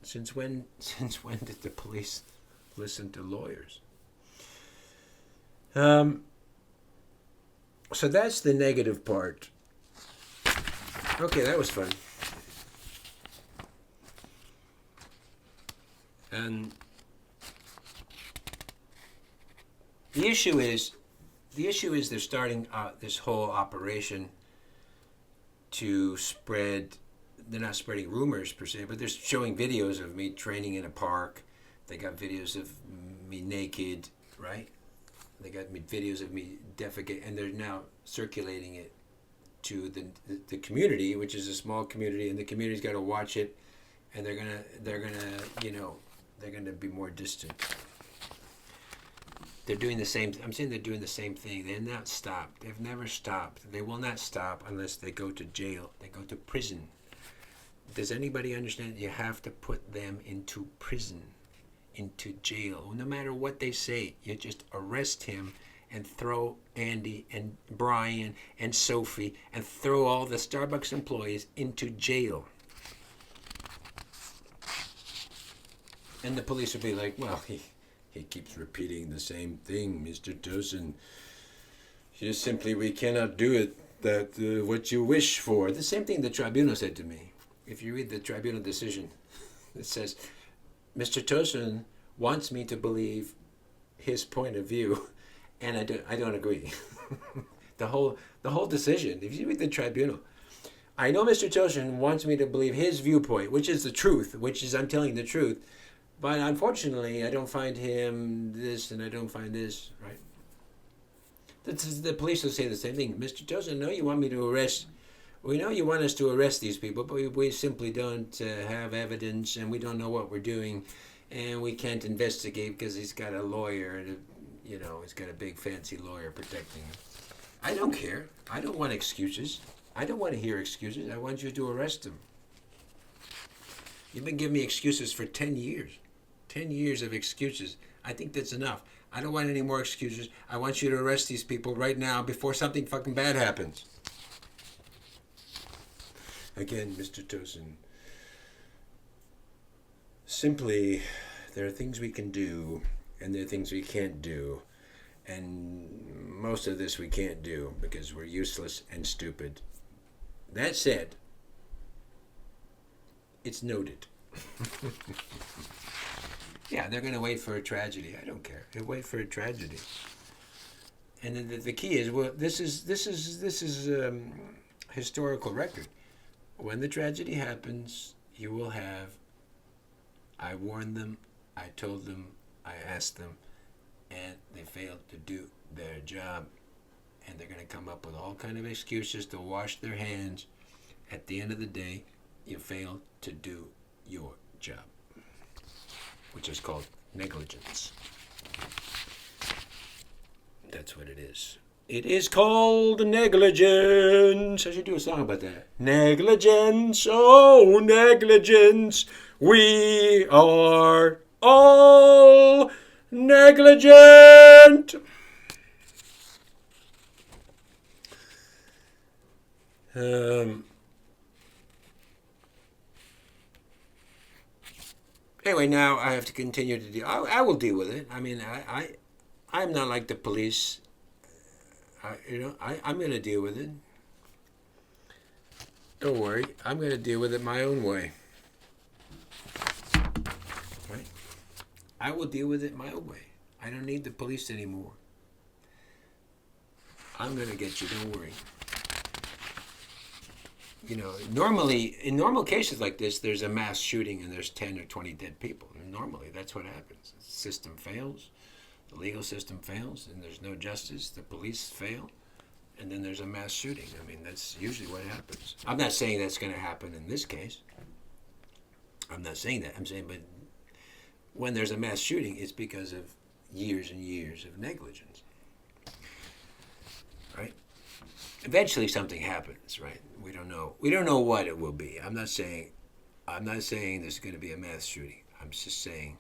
Since when did the police listen to lawyers? So that's the negative part. Okay, that was fun. And the issue is they're starting this whole operation to spread. They're not spreading rumors per se, but they're showing videos of me training in a park. They got videos of me naked, right? They got videos of me defecate, and they're now circulating it to the community, which is a small community, and the community's got to watch it, and they're gonna be more distant. They're doing the same. I'm saying they're doing the same thing. They're not stopped. They've never stopped. They will not stop unless they go to jail. They go to prison. Does anybody understand? You have to put them into prison, into jail. No matter what they say, you just arrest him and throw Andy and Brian and Sophie and throw all the Starbucks employees into jail. And the police will be like, well, he keeps repeating the same thing, Mr. Tosen. Just simply, we cannot do it, what you wish for. The same thing the tribunal said to me. If you read the tribunal decision, it says, Mr. Tosen wants me to believe his point of view, and I don't agree. The whole decision, if you read the tribunal, I know Mr. Tosen wants me to believe his viewpoint, which is the truth, which is I'm telling the truth. But unfortunately, I don't find him this and I don't find this, right? The police will say the same thing. Mr. Tosen, no, you want me to arrest. We know you want us to arrest these people, but we simply don't have evidence and we don't know what we're doing. And we can't investigate because he's got a lawyer, he's got a big fancy lawyer protecting him. I don't care. I don't want excuses. I don't want to hear excuses. I want you to arrest him. You've been giving me excuses for 10 years. 10 years of excuses. I think that's enough. I don't want any more excuses. I want you to arrest these people right now before something fucking bad happens. Again, Mr. Tosen. Simply, there are things we can do, and there are things we can't do. And most of this we can't do because we're useless and stupid. That said, it's noted. Yeah, they're going to wait for a tragedy. I don't care. They'll wait for a tragedy. And then the key is, well, this is historical record. When the tragedy happens, you will have, I warned them, I told them, I asked them, and they failed to do their job. And they're going to come up with all kind of excuses to wash their hands. At the end of the day, you failed to do your job, which is called negligence. That's what it is. It is called negligence. I should do a song about that. Negligence, oh negligence, we are all negligent. Anyway, now I have to continue to deal. I will deal with it. I mean, I'm not like the police. I'm going to deal with it. Don't worry. I'm going to deal with it my own way. Right? I will deal with it my own way. I don't need the police anymore. I'm going to get you. Don't worry. Normally, in normal cases like this, there's a mass shooting and there's 10 or 20 dead people. And normally, that's what happens. The system fails. The legal system fails, and there's no justice. The police fail, and then there's a mass shooting. I mean, that's usually what happens. I'm not saying that's going to happen in this case. I'm not saying that. I'm saying, but when there's a mass shooting, it's because of years and years of negligence. Right? Eventually something happens, right? We don't know what it will be. I'm not saying there's going to be a mass shooting. I'm just saying,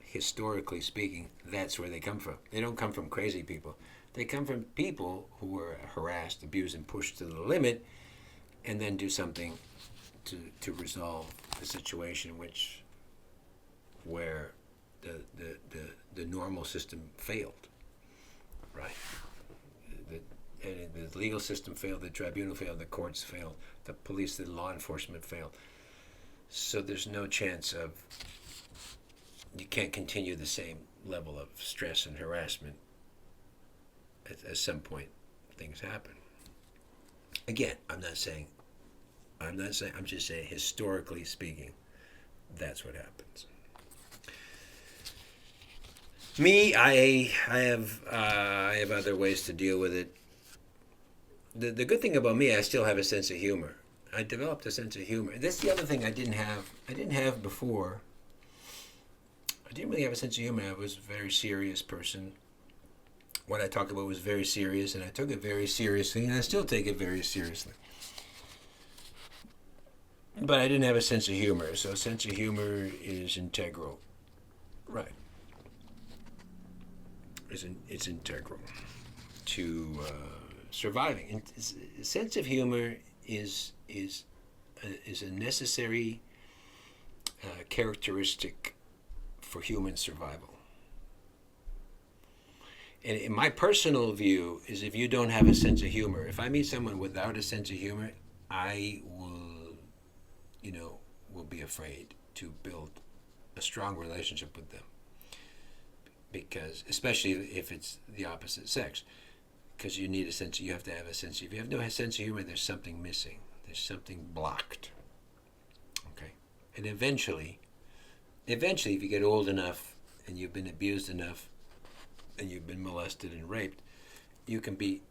historically speaking, that's where they come from. They don't come from crazy people. They come from people who were harassed, abused, and pushed to the limit, and then do something to resolve the situation where the normal system failed, right? The legal system failed, the tribunal failed, the courts failed, the police, the law enforcement failed. So there's no chance of, you can't continue the same level of stress and harassment. At some point, things happen. Again, I'm just saying, historically speaking, that's what happens. Me, I have other ways to deal with it. The good thing about me, I still have a sense of humor. I developed a sense of humor. That's the other thing I didn't have before. I didn't really have a sense of humor. I was a very serious person. What I talked about was very serious, and I took it very seriously, and I still take it very seriously. But I didn't have a sense of humor, so a sense of humor is integral. Right. It's integral to surviving. A sense of humor is a necessary characteristic for human survival. And in my personal view is, if you don't have a sense of humor, if I meet someone without a sense of humor, I will be afraid to build a strong relationship with them. Because, especially if it's the opposite sex, because you have to have a sense of, if you have no sense of humor, there's something missing. There's something blocked. Okay? And eventually, if you get old enough and you've been abused enough and you've been molested and raped, you can be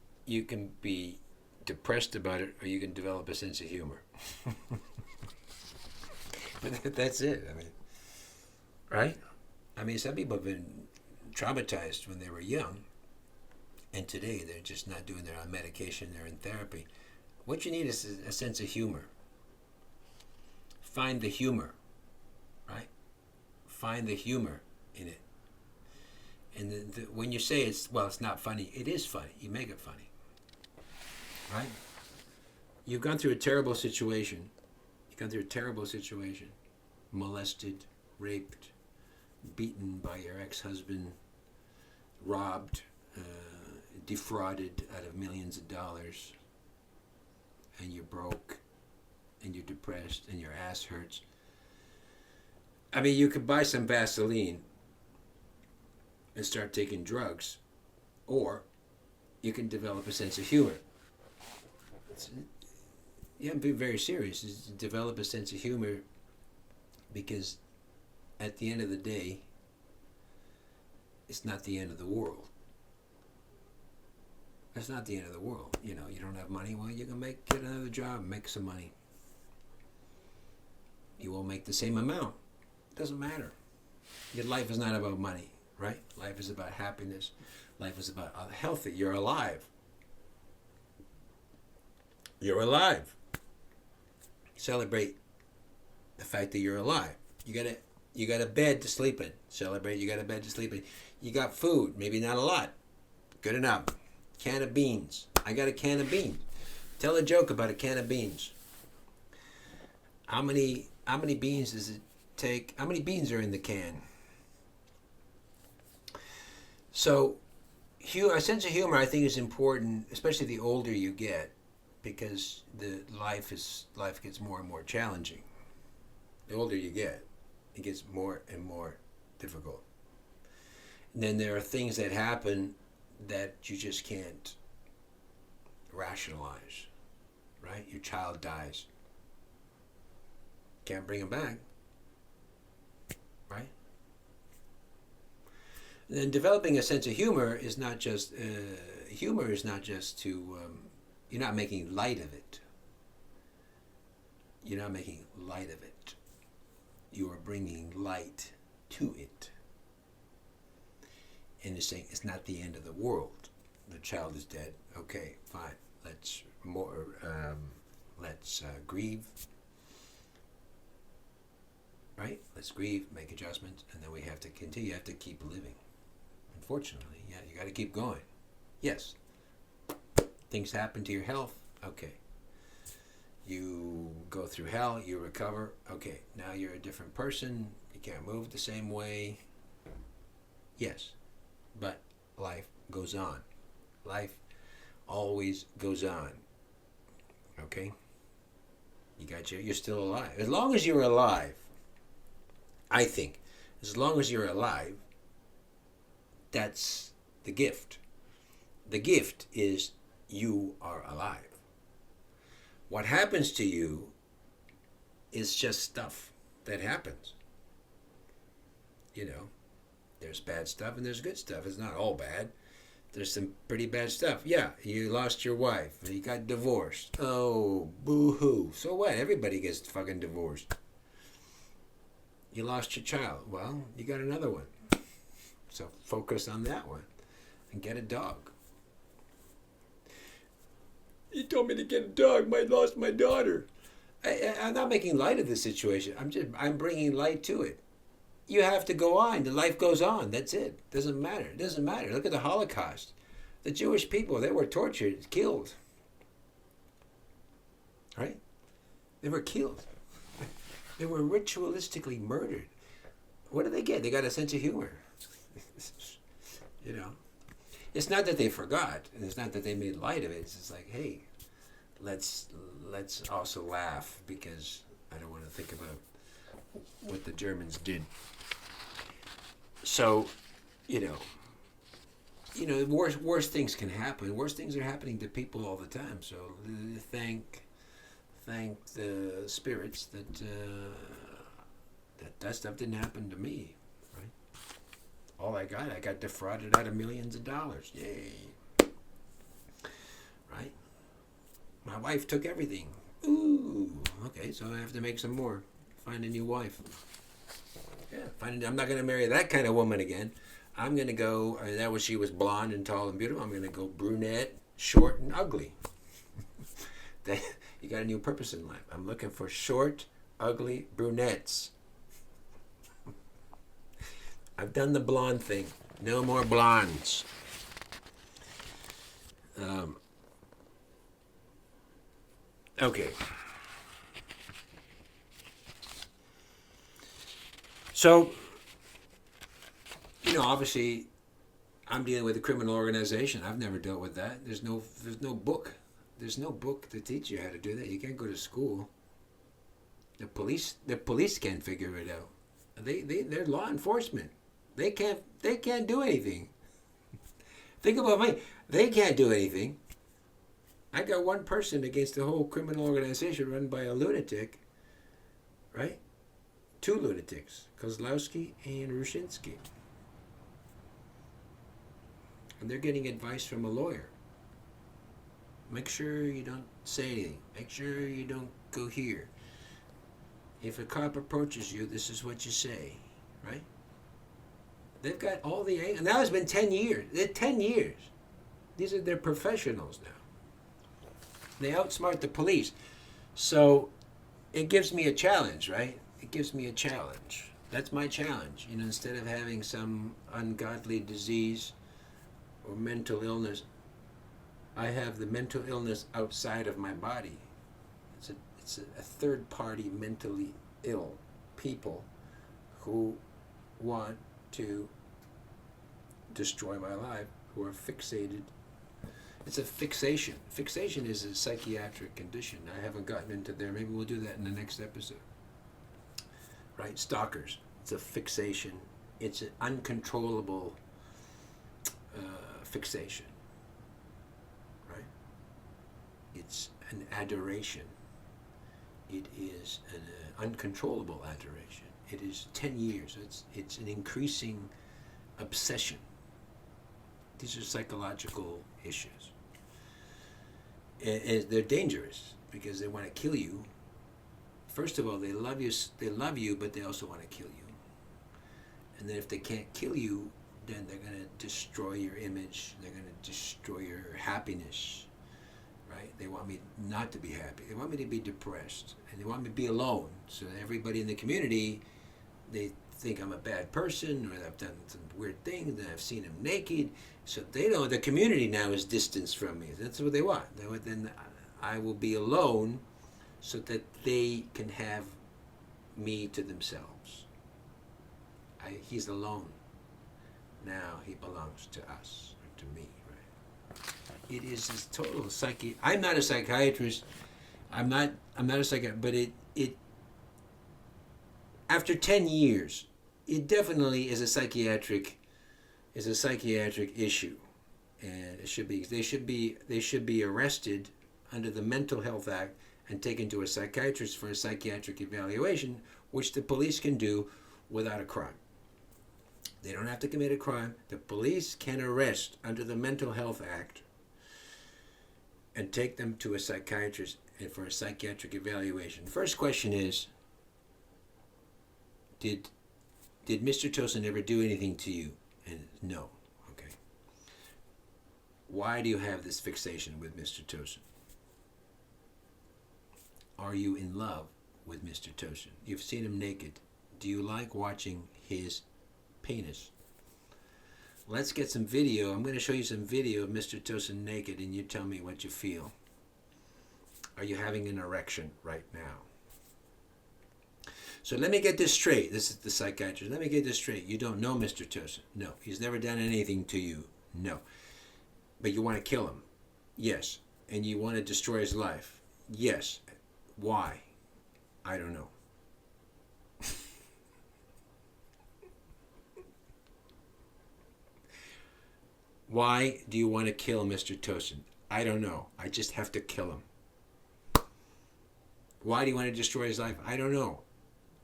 depressed about it, or you can develop a sense of humor. But that's it. I mean, right? I mean, some people have been traumatized when they were young, and today they're just not doing their own medication, they're in therapy. What you need is a sense of humor. Find the humor, right? Find the humor in it. And when you say it's not funny, it is funny. You make it funny, right? You've gone through a terrible situation. Molested, raped, beaten by your ex-husband, robbed, defrauded out of millions of dollars, and you're broke, and you're depressed, and your ass hurts. I mean, you could buy some Vaseline and start taking drugs, or you can develop a sense of humor. You have to be very serious. Is to develop a sense of humor, because at the end of the day, it's not the end of the world. It's not the end of the world. You know, you don't have money, well, you can get another job, make some money. You won't make the same amount. It doesn't matter. Your life is not about money, right? Life is about happiness. Life is about healthy. You're alive. You're alive. Celebrate the fact that you're alive. You got a bed to sleep in. Celebrate you got a bed to sleep in. You got food, maybe not a lot. Good enough. Can of beans. I got a can of beans. Tell a joke about a can of beans. How many beans does it take? How many beans are in the can? So, a sense of humor, I think, is important, especially the older you get, because the life gets more and more challenging. The older you get, it gets more and more difficult. And then there are things that happen that you just can't rationalize, right? Your child dies. Can't bring him back, right? And then developing a sense of humor is not just to, you're not making light of it. You're not making light of it. You are bringing light to it. And you're saying it's not the end of the world. The child is dead. Okay, fine. Let's grieve. Right? Let's grieve, make adjustments, and then we have to continue. You have to keep living. Unfortunately, yeah, you got to keep going. Yes. Things happen to your health. Okay. You go through hell, you recover. Okay, now you're a different person. You can't move the same way. Yes. But life goes on. Life always goes on. Okay? You're still alive. As long as you're alive, I think, as long as you're alive, that's the gift. The gift is you are alive. What happens to you is just stuff that happens. You know, there's bad stuff and there's good stuff. It's not all bad. There's some pretty bad stuff. Yeah, you lost your wife. You got divorced. Oh, boo-hoo. So what? Everybody gets fucking divorced. You lost your child. Well, you got another one. So focus on that one and get a dog. You told me to get a dog. I lost my daughter. I'm not making light of the situation. I'm bringing light to it. You have to go on. The life goes on. That's it. Doesn't matter. It doesn't matter. Look at the Holocaust. The Jewish people, they were tortured, killed. Right? They were killed. They were ritualistically murdered. What did they get? They got a sense of humor. You know? It's not that they forgot, and it's not that they made light of it. It's just like, hey, let's also laugh, because I don't want to think about what the Germans did. So, worse things can happen. Worse things are happening to people all the time. So thank thank the spirits that that stuff didn't happen to me, right? All I got defrauded out of millions of dollars. Yay. Right? My wife took everything. Ooh, okay, so I have to make some more. Find a new wife. Yeah, I'm not going to marry that kind of woman again. I'm going to go, that was, she was blonde and tall and beautiful. I'm going to go brunette, short, and ugly. You got a new purpose in life. I'm looking for short, ugly brunettes. I've done the blonde thing. No more blondes. Okay. So, obviously, I'm dealing with a criminal organization. I've never dealt with that. There's no book. There's no book to teach you how to do that. You can't go to school. The police can't figure it out. They're law enforcement. They can't do anything. Think about me. They can't do anything. I got one person against the whole criminal organization run by a lunatic, right? Two lunatics, Kozlowski and Rushinsky. And they're getting advice from a lawyer. Make sure you don't say anything. Make sure you don't go here. If a cop approaches you, this is what you say, right? They've got all the angles. And now it's been 10 years. They're 10 years. They're professionals now. They outsmart the police. So it gives me a challenge, right? It gives me a challenge. That's my challenge. Instead of having some ungodly disease or mental illness, I have the mental illness outside of my body. It's a third party mentally ill people who want to destroy my life, who are fixated. It's a fixation. Fixation is a psychiatric condition. I haven't gotten into there. Maybe we'll do that in the next episode. Right? Stalkers. It's a fixation. It's an uncontrollable fixation. Right? It's an adoration. It is an uncontrollable adoration. It is 10 years. It's an increasing obsession. These are psychological issues. And they're dangerous because they want to kill you. First of all, they love you, but they also want to kill you. And then if they can't kill you, then they're going to destroy your image. They're going to destroy your happiness, right? They want me not to be happy. They want me to be depressed. And they want me to be alone. So everybody in the community, they think I'm a bad person, or I've done some weird things, and I've seen him naked. So the community now is distanced from me. That's what they want. Then I will be alone so that they can have me to themselves. He's alone. Now he belongs to us, or to me, right? It is this total I'm not a psychiatrist. I'm not a psychiatrist, but it after 10 years, it definitely is a psychiatric issue, and they should be arrested under the Mental Health Act and taken to a psychiatrist for a psychiatric evaluation, which the police can do without a crime. They don't have to commit a crime. The police can arrest under the Mental Health Act and take them to a psychiatrist and for a psychiatric evaluation. The first question is, did Mr. Tosen ever do anything to you? And no. Okay. Why do you have this fixation with Mr. Tosen? Are you in love with Mr. Tosen? You've seen him naked. Do you like watching his penis? Let's get some video. I'm going to show you some video of Mr. Tosen naked, and you tell me what you feel. Are you having an erection right now? So let me get this straight. This is the psychiatrist. Let me get this straight. You don't know Mr. Tosen? No. He's never done anything to you? No. But you want to kill him? Yes. And you want to destroy his life? Yes. Why? I don't know. Why do you want to kill Mr. Tosen? I don't know. I just have to kill him. Why do you want to destroy his life? I don't know.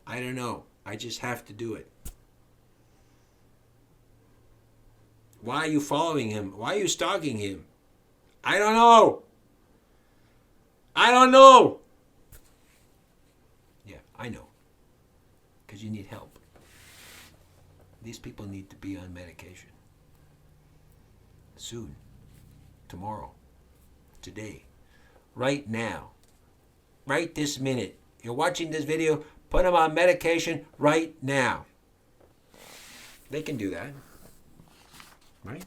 I just have to do it. Why are you following him? Why are you stalking him? I don't know. Yeah, I know. Because you need help. These people need to be on medication. Soon. Tomorrow. Today. Right now. Right this minute. You're watching this video, put them on medication right now. They can do that. Right?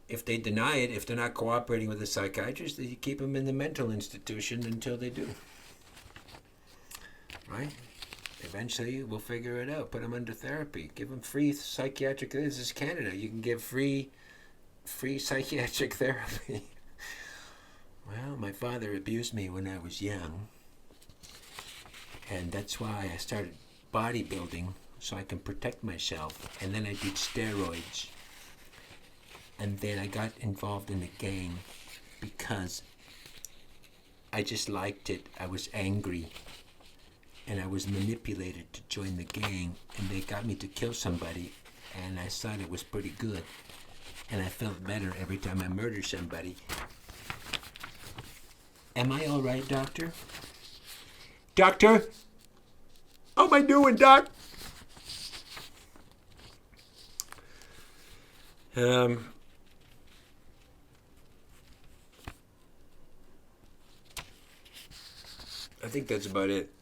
If they deny it, if they're not cooperating with the psychiatrist, you keep them in the mental institution until they do. Right? Eventually, we'll figure it out. Put them under therapy. Give them free psychiatric. This is Canada. You can give free psychiatric therapy. Well, my father abused me when I was young. And that's why I started bodybuilding, so I can protect myself. And then I did steroids. And then I got involved in a gang because I just liked it. I was angry. And I was manipulated to join the gang. And they got me to kill somebody. And I thought it was pretty good. And I felt better every time I murdered somebody. Am I all right, doctor? Doctor? How am I doing, doc? I think that's about it.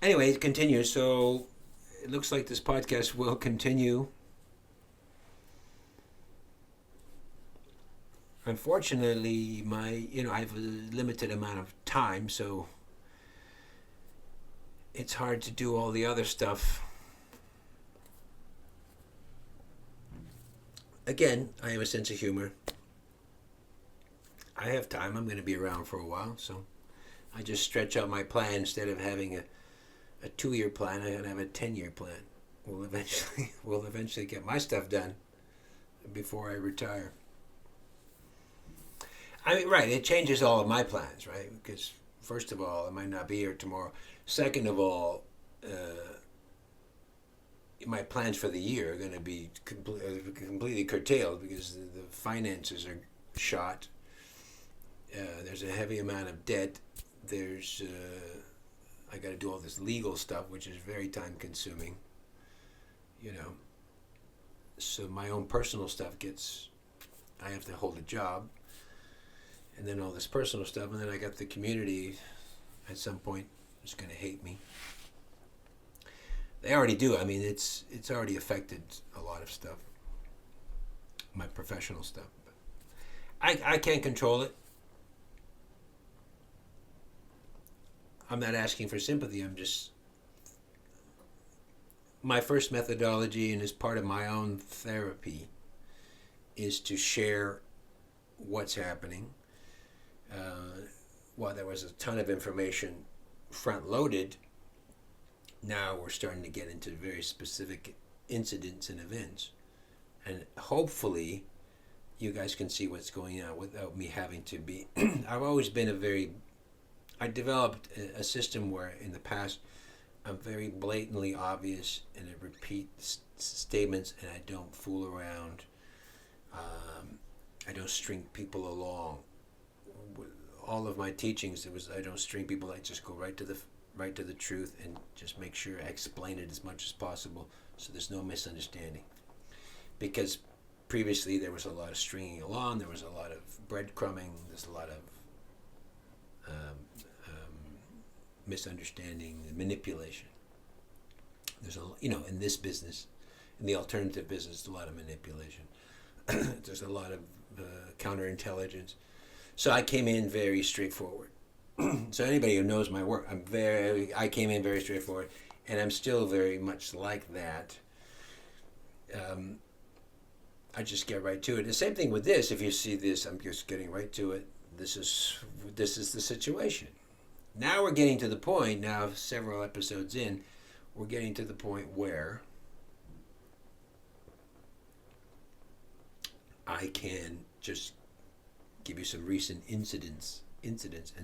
Anyway, it continues. So it looks like this podcast will continue. Unfortunately, I have a limited amount of time, so it's hard to do all the other stuff. Again, I have a sense of humor. I have time. I'm going to be around for a while, so I just stretch out my plan. Instead of having a 2-year plan, I'm going to have a 10-year plan. We'll eventually get my stuff done before I retire. I mean, right, it changes all of my plans, right? Because, first of all, I might not be here tomorrow. Second of all, my plans for the year are going to be completely curtailed because the finances are shot. There's a heavy amount of debt. I got to do all this legal stuff, which is very time consuming, So my own personal stuff I have to hold a job. And then all this personal stuff, and then I got the community at some point is going to hate me. They already do. I mean, it's already affected a lot of stuff, my professional stuff. But I can't control it. I'm not asking for sympathy. My first methodology, and as part of my own therapy, is to share what's happening. While there was a ton of information front-loaded, now we're starting to get into very specific incidents and events. And hopefully, you guys can see what's going on without me having to be... I've always been I developed a system where in the past, I'm very blatantly obvious and I repeat statements and I don't fool around. I don't string people along. All of my teachings, I don't string people. I just go right to the truth and just make sure I explain it as much as possible so there's no misunderstanding. Because previously there was a lot of stringing along, there was a lot of breadcrumbing, there's a lot of misunderstanding and manipulation. There's in this business, in the alternative business, a lot of manipulation. There's a lot of counterintelligence. So I came in very straightforward. So anybody who knows my work, I came in very straightforward, and I'm still very much like that. I just get right to it. The same thing with this. If you see this, I'm just getting right to it. This is the situation. Now we're getting to the point. Now several episodes in, we're getting to the point where I can just give you some recent incidents, and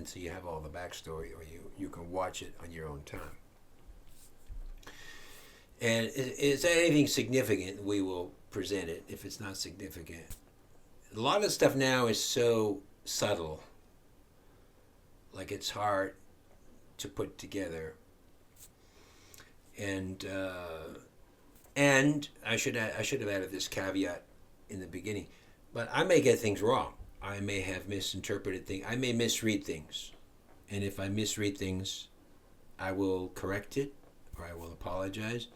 so you have all the backstory, or you can watch it on your own time. And is there anything significant, we will present it. If it's not significant, a lot of stuff now is so subtle, like it's hard to put together. And I should have added this caveat in the beginning, but I may get things wrong. I may have misinterpreted things. I may misread things, and if I misread things, I will correct it, or I will apologize.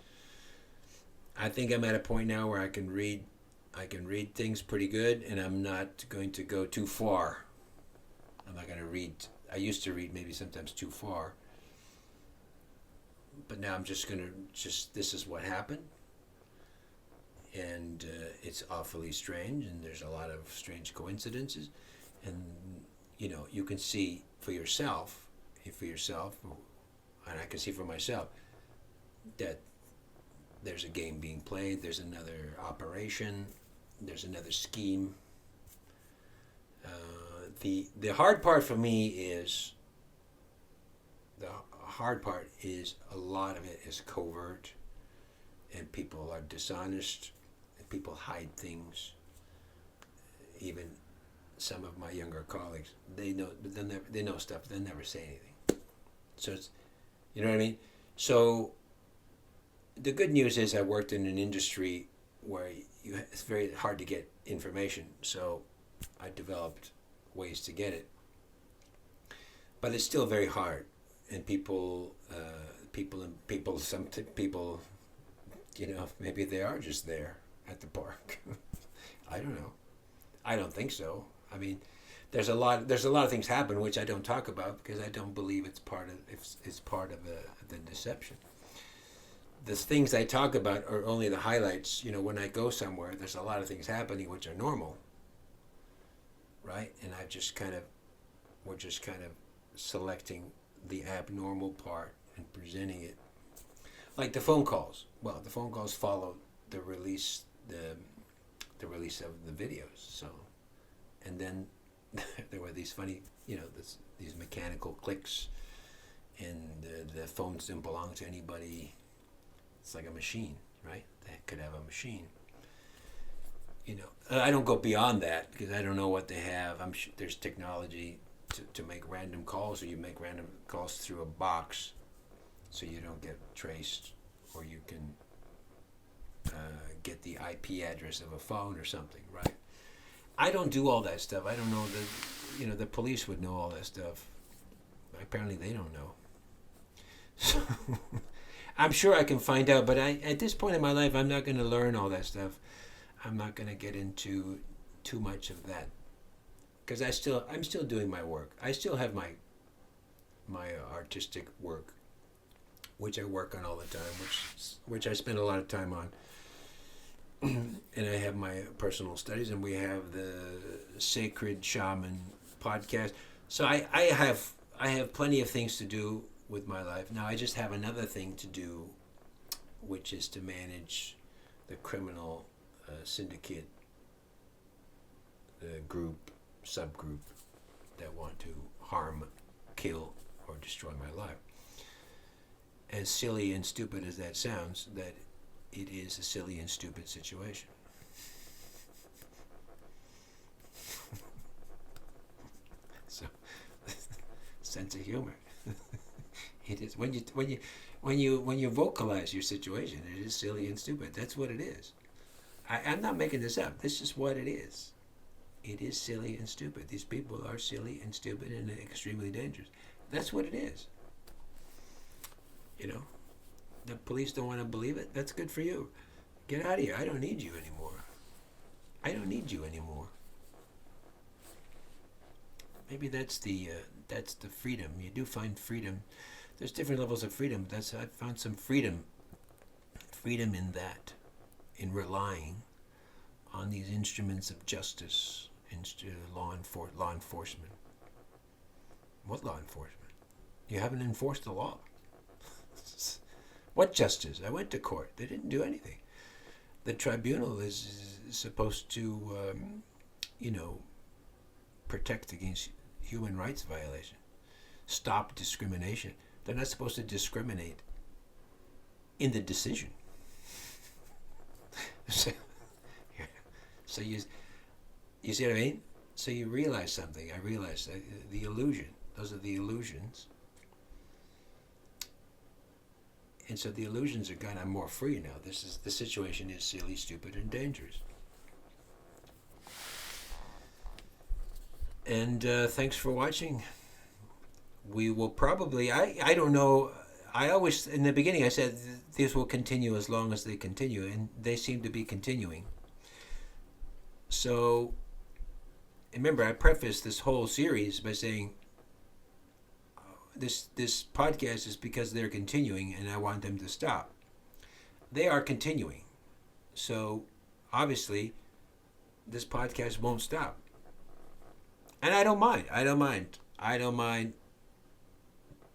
I think I'm at a point now where I can read things pretty good, and I'm not going to go too far. I'm not going to read. I used to read maybe sometimes too far, but now I'm just going to this is what happened, and it's awfully strange, and there's a lot of strange coincidences, and you can see for yourself, and I can see for myself that there's a game being played, there's another operation, there's another scheme. The hard part for me is, a lot of it is covert, and people are dishonest, and people hide things. Even some of my younger colleagues, they know stuff, they never say anything. So it's, you know what I mean? So the good news is I worked in an industry where it's very hard to get information, so I developed ways to get it. But it's still very hard, and some people, maybe they are just there at the park. I don't know. I don't think so. I mean, there's a lot of things happen which I don't talk about because I don't believe it's part of the deception. The things I talk about are only the highlights. When I go somewhere, there's a lot of things happening which are normal, right? And we're just kind of selecting the abnormal part and presenting it. Like the phone calls. Well, the phone calls followed the release of the videos. So, and then there were these funny, these mechanical clicks, and the phones didn't belong to anybody. It's like a machine, right? They could have a machine. I don't go beyond that because I don't know what they have. I'm sure there's technology to make random calls, or you make random calls through a box so you don't get traced, or you can get the IP address of a phone or something, right? I don't do all that stuff. I don't know the police would know all that stuff. Apparently they don't know. So I'm sure I can find out, but at this point in my life, I'm not going to learn all that stuff. I'm not going to get into too much of that because I'm still doing my work. I still have my artistic work, which I work on all the time, which I spend a lot of time on. And I have my personal studies, and we have the Sacred Shaman podcast. So I have plenty of things to do with my life. Now I just have another thing to do, which is to manage the criminal syndicate, the subgroup that want to harm, kill, or destroy my life. As silly and stupid as that sounds, that it is a silly and stupid situation. So, sense of humor. It is when you vocalize your situation, it is silly and stupid. That's what it is. I'm not making this up. This is what it is. It is silly and stupid. These people are silly and stupid and extremely dangerous. That's what it is. The police don't want to believe it. That's good for you. Get out of here. I don't need you anymore. Maybe that's the freedom. You do find freedom. There's different levels of freedom. I found some freedom in that, in relying on these instruments of justice, law enforcement. What law enforcement? You haven't enforced the law. What justice? I went to court. They didn't do anything. The tribunal is supposed to, protect against human rights violation. Stop discrimination. They're not supposed to discriminate in the decision. So you see what I mean? So you realize something. I realize the illusion. Those are the illusions. And so the illusions are gone. I'm more free now. The situation is silly, stupid, and dangerous. And thanks for watching. We will probably, I don't know, I always, in the beginning I said this will continue as long as they continue, and they seem to be continuing. So, remember, I prefaced this whole series by saying this podcast is because they're continuing and I want them to stop. They are continuing. So, obviously, this podcast won't stop. And I don't mind. I don't mind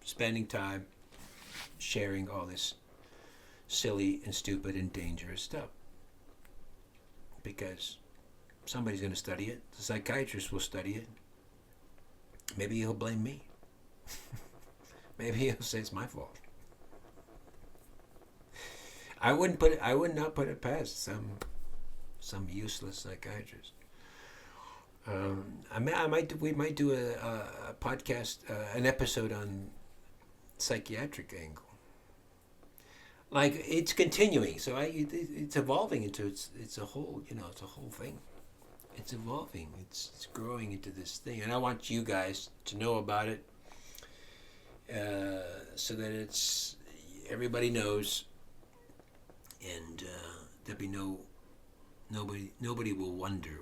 spending time sharing all this silly and stupid and dangerous stuff. Because somebody's going to study it. The psychiatrist will study it. Maybe he'll blame me. Maybe he'll say it's my fault. I would not put it past some useless psychiatrist. We might do a podcast, an episode on psychiatric angle. Like, it's continuing, so it's evolving into it's a whole, it's a whole thing. It's evolving. It's growing into this thing, and I want you guys to know about it, so that everybody knows, and there'll be nobody will wonder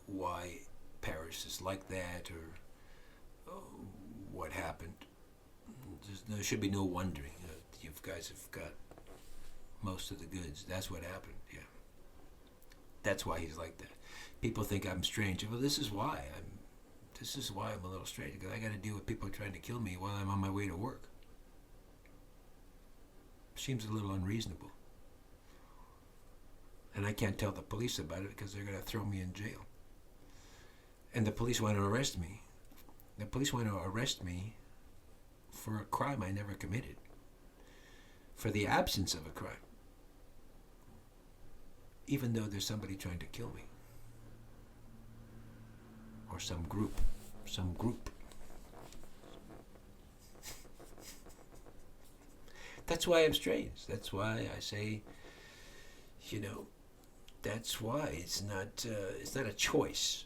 why Paris is like that, or what happened. There should be no wondering. You guys have got most of the goods. That's what happened. Yeah. That's why he's like that. People think I'm strange. Well, this is why I'm a little strange, because I got to deal with people trying to kill me while I'm on my way to work. Seems a little unreasonable. And I can't tell the police about it because they're going to throw me in jail. And the police want to arrest me. The police want to arrest me for a crime I never committed. For the absence of a crime. Even though there's somebody trying to kill me. Or some group. That's why I'm strange. That's why I say, that's why it's not a choice.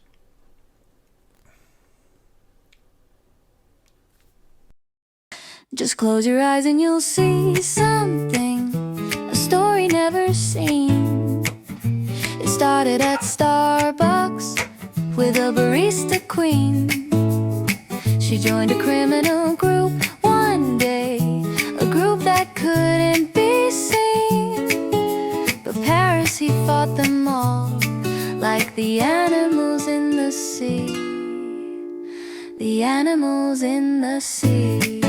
Just close your eyes and you'll see something, a story never seen. It started at Starbucks with a barista queen. She joined a criminal group one day, a group that couldn't be seen. But Paris, he fought them all, like the animals in the sea. The animals in the sea.